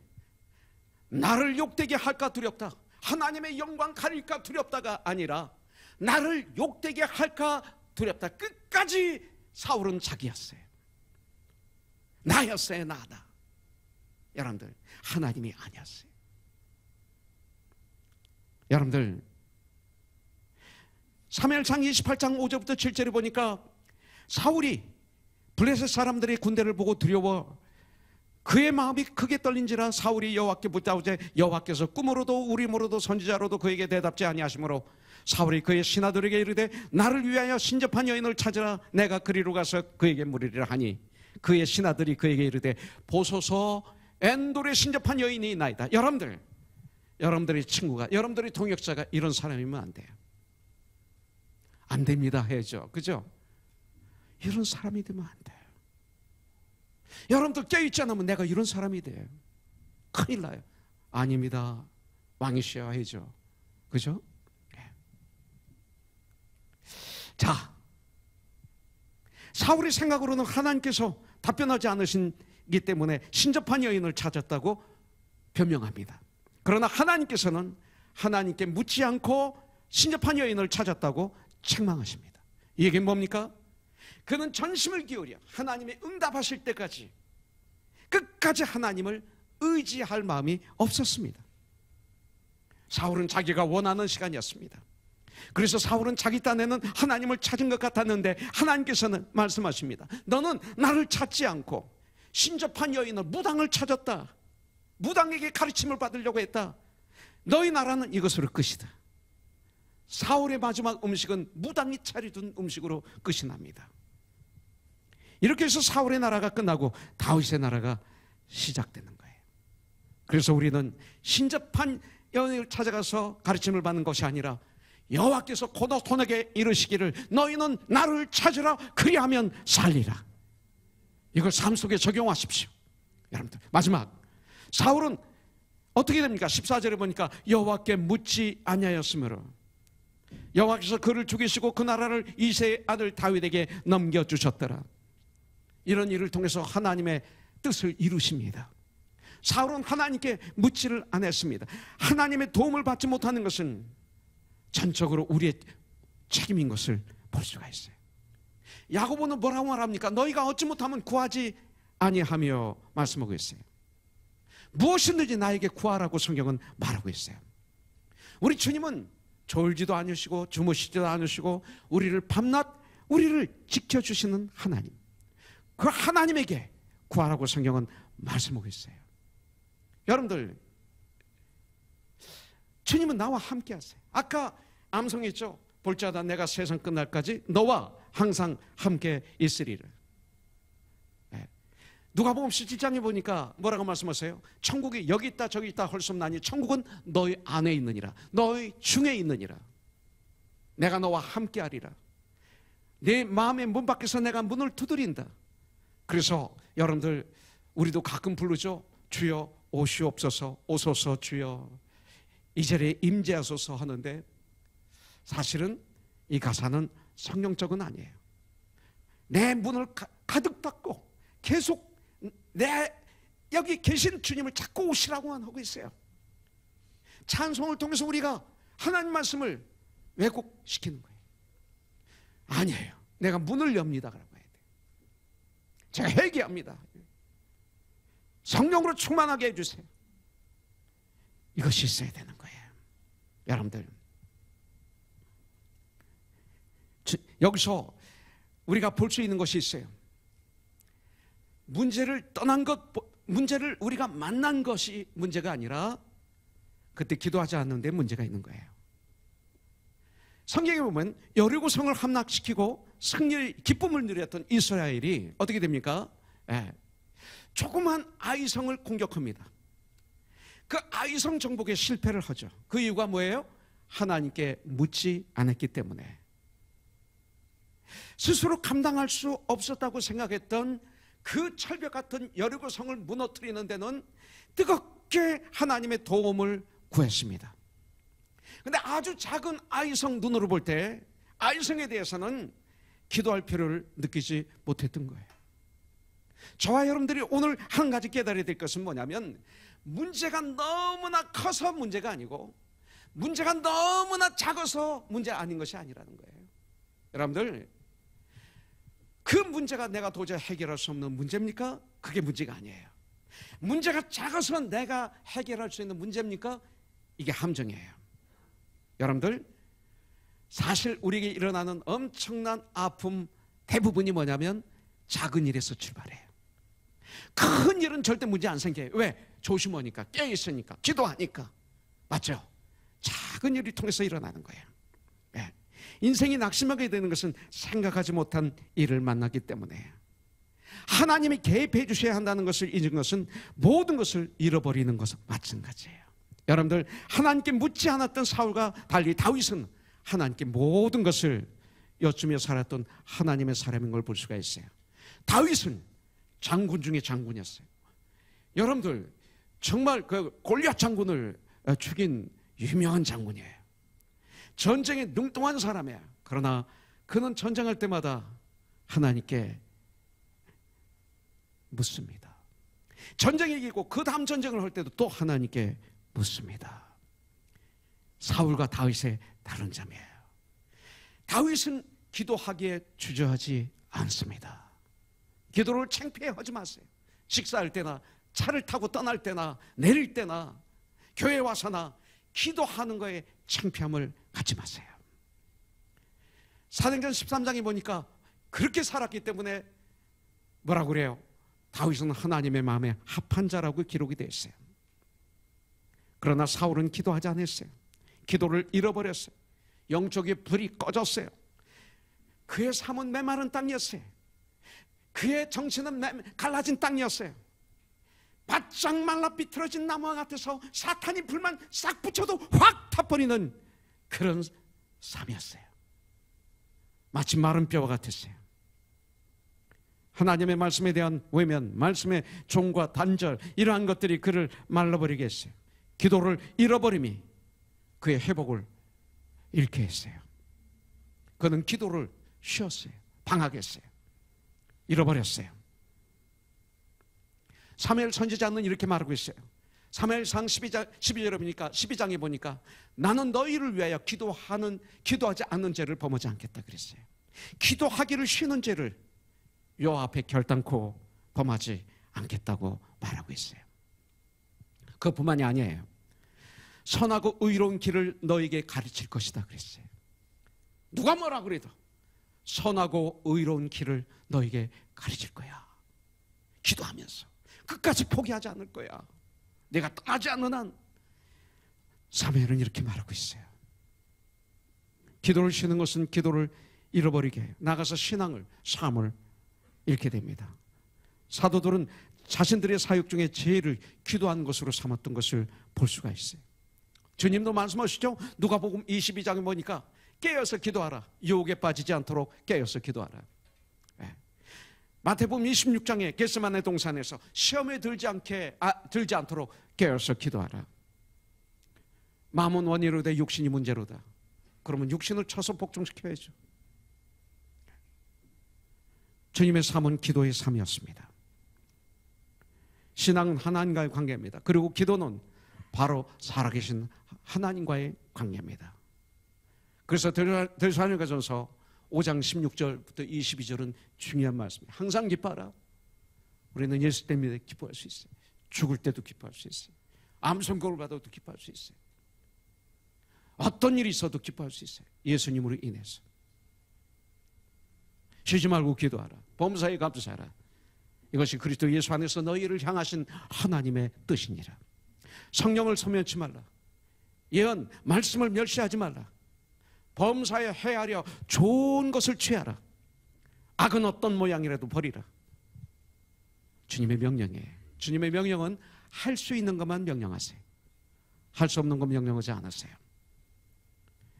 S1: 나를 욕되게 할까 두렵다. 하나님의 영광 가릴까 두렵다가 아니라 나를 욕되게 할까 두렵다. 끝까지 사울은 자기였어요. 나였어요. 나다. 여러분들, 하나님이 아니었어요. 여러분들, 사무엘상 28장 5절부터 7절에 보니까 사울이 블레셋 사람들의 군대를 보고 두려워 그의 마음이 크게 떨린지라 사울이 여호와께 붙잡으되 여호와께서 꿈으로도 우림으로도 선지자로도 그에게 대답지 아니하시므로 사울이 그의 신하들에게 이르되 나를 위하여 신접한 여인을 찾으라. 내가 그리로 가서 그에게 물으리라 하니 그의 신하들이 그에게 이르되 보소서 엔돌에 신접한 여인이 있나이다. 여러분들의 친구가, 여러분들의 동역자가 이런 사람이면 안 돼요. 안 됩니다 해야죠. 그죠? 이런 사람이 되면 안 돼요. 여러분들 깨어있지 않으면 내가 이런 사람이 돼요. 큰일 나요. 아닙니다. 왕이셔야 하죠. 그죠? 자, 사울의 생각으로는 하나님께서 답변하지 않으시기 때문에 신접한 여인을 찾았다고 변명합니다. 그러나 하나님께서는 하나님께 묻지 않고 신접한 여인을 찾았다고 책망하십니다. 이 얘기는 뭡니까? 그는 전심을 기울여 하나님의 응답하실 때까지 끝까지 하나님을 의지할 마음이 없었습니다. 사울은 자기가 원하는 시간이었습니다. 그래서 사울은 자기 딴에는 하나님을 찾은 것 같았는데 하나님께서는 말씀하십니다. 너는 나를 찾지 않고 신접한 여인을 무당을 찾았다. 무당에게 가르침을 받으려고 했다. 너희 나라는 이것으로 끝이다. 사울의 마지막 음식은 무당이 차려둔 음식으로 끝이 납니다. 이렇게 해서 사울의 나라가 끝나고 다윗의 나라가 시작되는 거예요. 그래서 우리는 신접한 여인을 찾아가서 가르침을 받는 것이 아니라 여호와께서 고노톤에게 이르시기를 너희는 나를 찾으라 그리하면 살리라. 이걸 삶 속에 적용하십시오. 여러분들, 마지막 사울은 어떻게 됩니까? 14절에 보니까 여호와께 묻지 아니하였으므로 여호와께서 그를 죽이시고 그 나라를 이새의 아들 다윗에게 넘겨주셨더라. 이런 일을 통해서 하나님의 뜻을 이루십니다. 사울은 하나님께 묻지를 않았습니다. 하나님의 도움을 받지 못하는 것은 전적으로 우리의 책임인 것을 볼 수가 있어요. 야고보는 뭐라고 말합니까? 너희가 얻지 못하면 구하지 아니하며 말씀하고 있어요. 무엇이든지 나에게 구하라고 성경은 말하고 있어요. 우리 주님은 졸지도 않으시고 주무시지도 않으시고 우리를 밤낮 우리를 지켜주시는 하나님, 그 하나님에게 구하라고 성경은 말씀하고 있어요. 여러분들, 주님은 나와 함께 하세요. 아까 암송했죠. 볼지어다 내가 세상 끝날까지 너와 항상 함께 있으리라. 누가복음 17장에 보니까 뭐라고 말씀하세요? 천국이 여기 있다 저기 있다 할 수 없나니 천국은 너희 안에 있느니라. 너희 중에 있느니라. 내가 너와 함께 하리라. 내 마음의 문 밖에서 내가 문을 두드린다. 그래서 여러분들, 우리도 가끔 부르죠. 주여 오시옵소서, 오소서 주여 이 자리에 임재하소서 하는데 사실은 이 가사는 성경적은 아니에요. 내 문을 가득 닫고 계속 내 여기 계신 주님을 자꾸 오시라고만 하고 있어요. 찬송을 통해서 우리가 하나님 말씀을 왜곡시키는 거예요. 아니에요. 내가 문을 엽니다 라고 해야 돼요. 제가 회개합니다. 성령으로 충만하게 해주세요. 이것이 있어야 되는 거예요. 여러분들, 여기서 우리가 볼 수 있는 것이 있어요. 문제를 떠난 것, 문제를 우리가 만난 것이 문제가 아니라 그때 기도하지 않는데 문제가 있는 거예요. 성경에 보면 여리고성을 함락시키고 승리의 기쁨을 누렸던 이스라엘이 어떻게 됩니까? 조그만 아이성을 공격합니다. 그 아이성 정복에 실패를 하죠. 그 이유가 뭐예요? 하나님께 묻지 않았기 때문에. 스스로 감당할 수 없었다고 생각했던 그 철벽 같은 여리고성을 무너뜨리는 데는 뜨겁게 하나님의 도움을 구했습니다. 그런데 아주 작은 아이성 눈으로 볼 때 아이성에 대해서는 기도할 필요를 느끼지 못했던 거예요. 저와 여러분들이 오늘 한 가지 깨달아야 될 것은 뭐냐면 문제가 너무나 커서 문제가 아니고 문제가 너무나 작아서 문제 아닌 것이 아니라는 거예요. 여러분들, 그 문제가 내가 도저히 해결할 수 없는 문제입니까? 그게 문제가 아니에요. 문제가 작아서 내가 해결할 수 있는 문제입니까? 이게 함정이에요. 여러분들, 사실 우리에게 일어나는 엄청난 아픔 대부분이 뭐냐면 작은 일에서 출발해요. 큰 일은 절대 문제 안 생겨요. 왜? 조심하니까, 깨어있으니까, 기도하니까. 맞죠? 작은 일을 통해서 일어나는 거예요. 네. 인생이 낙심하게 되는 것은 생각하지 못한 일을 만나기 때문에. 하나님이 개입해 주셔야 한다는 것을 잊은 것은 모든 것을 잃어버리는 것과 마찬가지예요. 여러분들, 하나님께 묻지 않았던 사울과 달리 다윗은 하나님께 모든 것을 여쭈며 살았던 하나님의 사람인 걸 볼 수가 있어요. 다윗은 장군 중에 장군이었어요. 여러분들 정말 그 골리앗 장군을 죽인 유명한 장군이에요. 전쟁에 능통한 사람이에요. 그러나 그는 전쟁할 때마다 하나님께 묻습니다. 전쟁이 이기고 그 다음 전쟁을 할 때도 또 하나님께 묻습니다. 사울과 다윗의 다른 점이에요. 다윗은 기도하기에 주저하지 않습니다. 기도를 창피해하지 마세요. 식사할 때나 차를 타고 떠날 때나 내릴 때나 교회 와서나 기도하는 거에 창피함을 갖지 마세요. 사도행전 13장에 보니까 그렇게 살았기 때문에 뭐라고 그래요? 다윗은 하나님의 마음에 합한 자라고 기록이 되어 있어요. 그러나 사울은 기도하지 않았어요. 기도를 잃어버렸어요. 영적인 불이 꺼졌어요. 그의 삶은 메마른 땅이었어요. 그의 정신은 갈라진 땅이었어요. 바짝 말라 비틀어진 나무와 같아서 사탄이 불만 싹 붙여도 확 타버리는 그런 삶이었어요. 마치 마른 뼈와 같았어요. 하나님의 말씀에 대한 외면, 말씀의 종과 단절, 이러한 것들이 그를 말라버리게 했어요. 기도를 잃어버림이 그의 회복을 잃게 했어요. 그는 기도를 쉬었어요. 방학했어요. 잃어버렸어요. 사무엘 선지자는 이렇게 말하고 있어요. 사무엘상 12절에 보니까 12장에 보니까 나는 너희를 위하여 기도하지 않는 죄를 범하지 않겠다 그랬어요. 기도하기를 쉬는 죄를 여호와 앞에 결단코 범하지 않겠다고 말하고 있어요. 그뿐만이 아니에요. 선하고 의로운 길을 너에게 가르칠 것이다 그랬어요. 누가 뭐라 그래도 선하고 의로운 길을 너에게 가르칠 거야. 기도하면서 끝까지 포기하지 않을 거야. 내가 떠나지 않는 한. 사무엘은 이렇게 말하고 있어요. 기도를 쉬는 것은 기도를 잃어버리게 해요. 나가서 신앙을, 삶을 잃게 됩니다. 사도들은 자신들의 사역 중에 제일 기도한 것으로 삼았던 것을 볼 수가 있어요. 주님도 말씀하시죠. 누가복음 22장에 보니까 깨어서 기도하라. 유혹에 빠지지 않도록 깨어서 기도하라. 네. 마태복음 26장에 겟세마네 동산에서 시험에 들지 않도록 깨어서 기도하라. 마음은 원이로되 육신이 문제로다. 그러면 육신을 쳐서 복종시켜야죠. 주님의 삶은 기도의 삶이었습니다. 신앙은 하나님과의 관계입니다. 그리고 기도는 바로 살아계신 하나님과의 관계입니다. 그래서 데살로니가전서 5장 16절부터 22절은 중요한 말씀이에요. 항상 기뻐하라. 우리는 예수 때문에 기뻐할 수 있어요. 죽을 때도 기뻐할 수 있어요. 암 선고를 받아도 기뻐할 수 있어요. 어떤 일이 있어도 기뻐할 수 있어요. 예수님으로 인해서. 쉬지 말고 기도하라. 범사에 감사하라. 이것이 그리스도 예수 안에서 너희를 향하신 하나님의 뜻이니라. 성령을 소멸치 말라. 예언, 말씀을 멸시하지 말라. 범사에 헤아려 좋은 것을 취하라. 악은 어떤 모양이라도 버리라. 주님의 명령이에요. 주님의 명령은 할 수 있는 것만 명령하세요. 할 수 없는 것 명령하지 않으세요.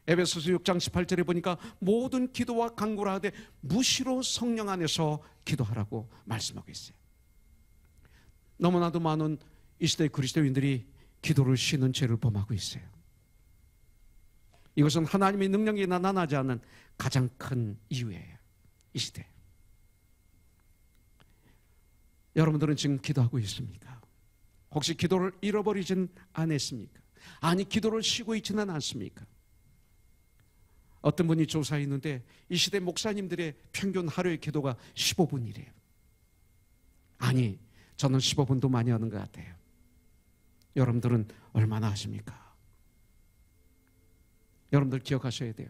S1: 에베소서 6장 18절에 보니까 모든 기도와 간구를 하되 무시로 성령 안에서 기도하라고 말씀하고 있어요. 너무나도 많은 이 시대의 그리스도인들이 기도를 쉬는 죄를 범하고 있어요. 이것은 하나님의 능력이 나타나지 않는 가장 큰 이유예요. 이 시대. 여러분들은 지금 기도하고 있습니까? 혹시 기도를 잃어버리진 않았습니까? 아니, 기도를 쉬고 있지는 않습니까? 어떤 분이 조사했는데 이 시대 목사님들의 평균 하루의 기도가 15분이래요. 아니, 저는 15분도 많이 하는 것 같아요. 여러분들은 얼마나 하십니까? 여러분들 기억하셔야 돼요.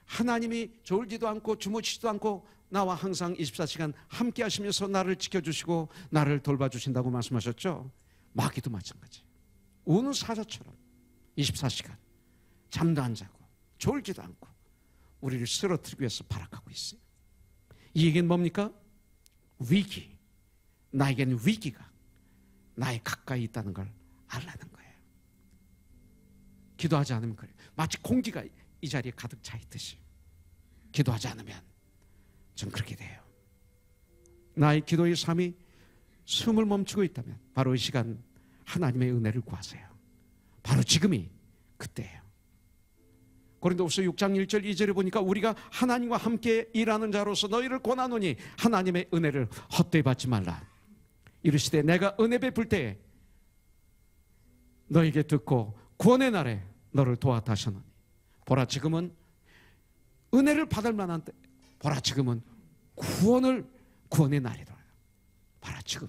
S1: 하나님이 졸지도 않고 주무시지도 않고 나와 항상 24시간 함께 하시면서 나를 지켜주시고 나를 돌봐주신다고 말씀하셨죠? 마귀도 마찬가지. 우는 사자처럼 24시간 잠도 안 자고 졸지도 않고 우리를 쓰러뜨리기 위해서 발악하고 있어요. 이 얘기는 뭡니까? 위기. 나에게는 위기가 나의 가까이 있다는 걸 알라는 거예요. 기도하지 않으면 그래요. 마치 공기가 이 자리에 가득 차 있듯이 기도하지 않으면 전 그렇게 돼요. 나의 기도의 삶이 숨을 멈추고 있다면 바로 이 시간 하나님의 은혜를 구하세요. 바로 지금이 그때예요. 고린도후서 6장 1절 2절에 보니까 우리가 하나님과 함께 일하는 자로서 너희를 권하노니 하나님의 은혜를 헛되이 받지 말라. 이르시되 내가 은혜 베풀 때에 너에게 듣고 구원의 날에 너를 도왔다 하셨노니 보라 지금은 은혜를 받을 만한 때, 보라 지금은 구원의 날이다. 보라 지금.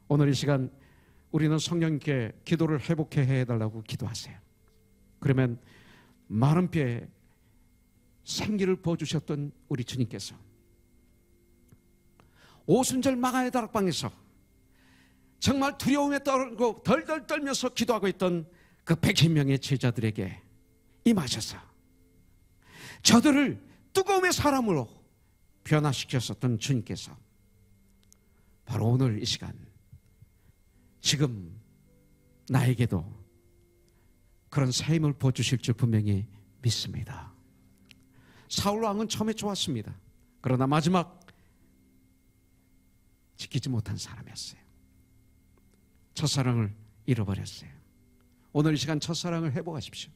S1: 오늘 이 시간 우리는 성령님께 기도를 회복해 해달라고 기도하세요. 그러면 마른 뼈에 생기를 부어주셨던 우리 주님께서 오순절 마가의 다락방에서 정말 두려움에 떨고 덜덜 떨면서 기도하고 있던 그 120명의 제자들에게 임하셔서 저들을 뜨거움의 사람으로 변화시켰었던 주님께서 바로 오늘 이 시간 지금 나에게도 그런 새 힘을 부어주실 줄 분명히 믿습니다. 사울 왕은 처음에 좋았습니다. 그러나 마지막 지키지 못한 사람이었어요. 첫사랑을 잃어버렸어요. 오늘 이 시간 첫사랑을 회복하십시오.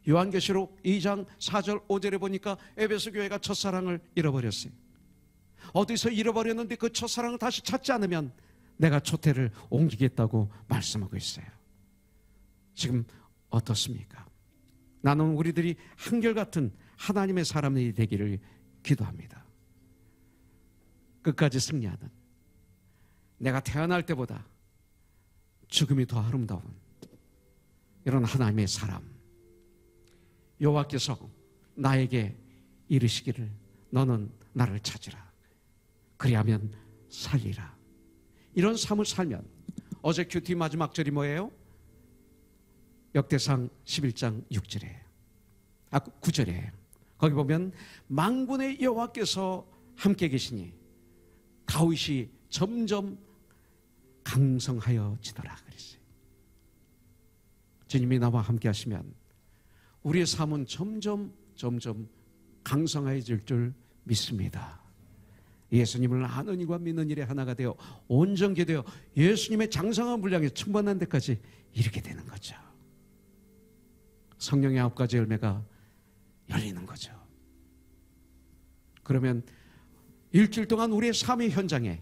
S1: 요한계시록 2장 4절 5절에 보니까 에베소 교회가 첫사랑을 잃어버렸어요. 어디서 잃어버렸는데 그 첫사랑을 다시 찾지 않으면 내가 초태를 옮기겠다고 말씀하고 있어요. 지금 어떻습니까? 나는 우리들이 한결같은 하나님의 사람이 되기를 기도합니다. 끝까지 승리하는, 내가 태어날 때보다 죽음이 더 아름다운 이런 하나님의 사람, 여호와께서 나에게 이르시기를 너는 나를 찾으라, 그리하면 살리라. 이런 삶을 살면, 어제 큐티 마지막 절이 뭐예요? 역대상 11장 6절이에요. 9절이에요. 거기 보면 만군의 여호와께서 함께 계시니 다윗이 점점 강성하여지더라 그랬어요. 주님이 나와 함께 하시면 우리의 삶은 점점 강성해질 줄 믿습니다. 예수님을 아는 이와 믿는 일에 하나가 되어 온전케 되어 예수님의 장성한 분량에 충만한 데까지 이르게 되는 거죠. 성령의 9가지 열매가 열리는 거죠. 그러면 일주일 동안 우리의 삶의 현장에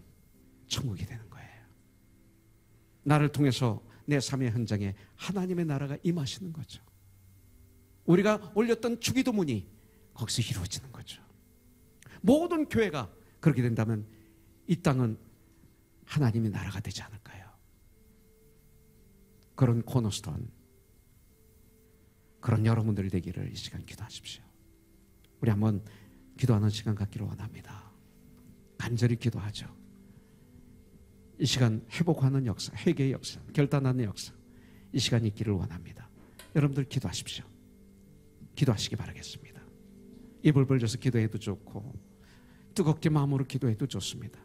S1: 천국이 되는 거예요. 나를 통해서 내 삶의 현장에 하나님의 나라가 임하시는 거죠. 우리가 올렸던 주기도문이 거기서 이루어지는 거죠. 모든 교회가 그렇게 된다면 이 땅은 하나님의 나라가 되지 않을까요? 그런 코너스톤, 그런 여러분들이 되기를 이 시간 기도하십시오. 우리 한번 기도하는 시간 갖기를 원합니다. 간절히 기도하죠. 이 시간 회복하는 역사, 회개의 역사, 결단하는 역사, 이 시간이 있기를 원합니다. 여러분들 기도하십시오. 기도하시기 바라겠습니다. 입을 벌려서 기도해도 좋고 뜨겁게 마음으로 기도해도 좋습니다.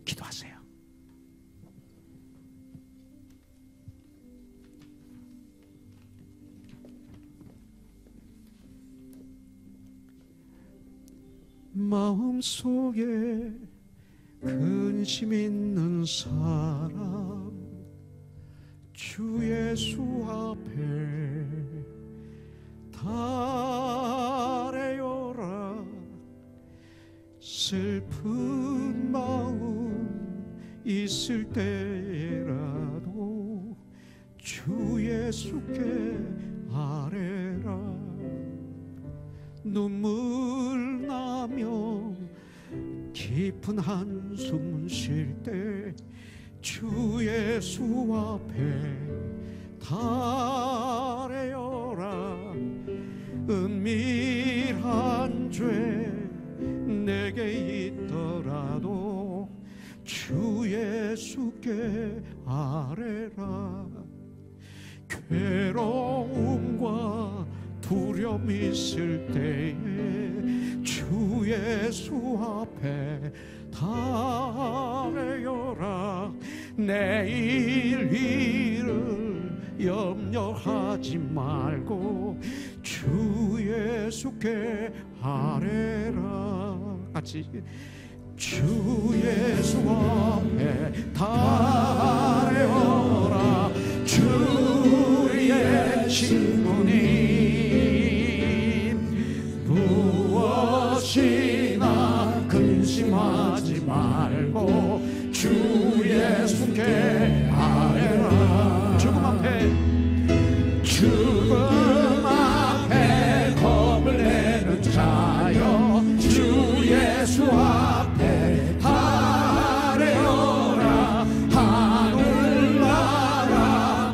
S1: 기도하세요. 마음속에 근심 있는 사람 주 예수 앞에 달래어라. 슬픈 마음 있을 때라도 주 예수께 아뢰라. 눈물 나며 깊은 한숨 쉴 때 주 예수 앞에 달래어라. 은밀한 죄 내게 있더라도 주 예수께 아뢰라. 괴로움과 두려움 있을 때에 주 예수 앞에 달래어라. 내일 일을 염려하지 말고 주 예수께 아뢰라. 같이 주 예수 앞에 달려라. 주의 친구님 무엇이나 근심하지 말고 주 예수께 아뢰라. 죽음 앞에 겁을 내는 자여 주 예수 앞에 달려라. 하늘나라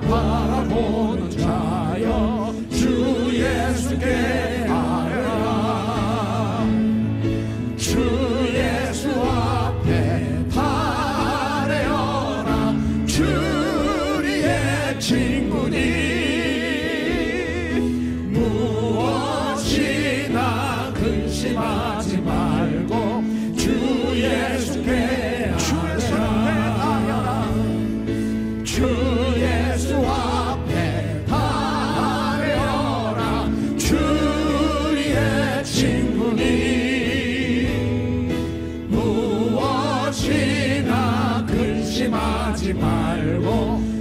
S1: 바라보는 자여 주 예수께 아뢰라. 주 예수 앞에 달려라. 주의 친구님 무엇이나 근심하지 말고 주 예수께 달려라. 주 예수 앞에 달려라. 주의 친구님 무엇이나 근심하지 말고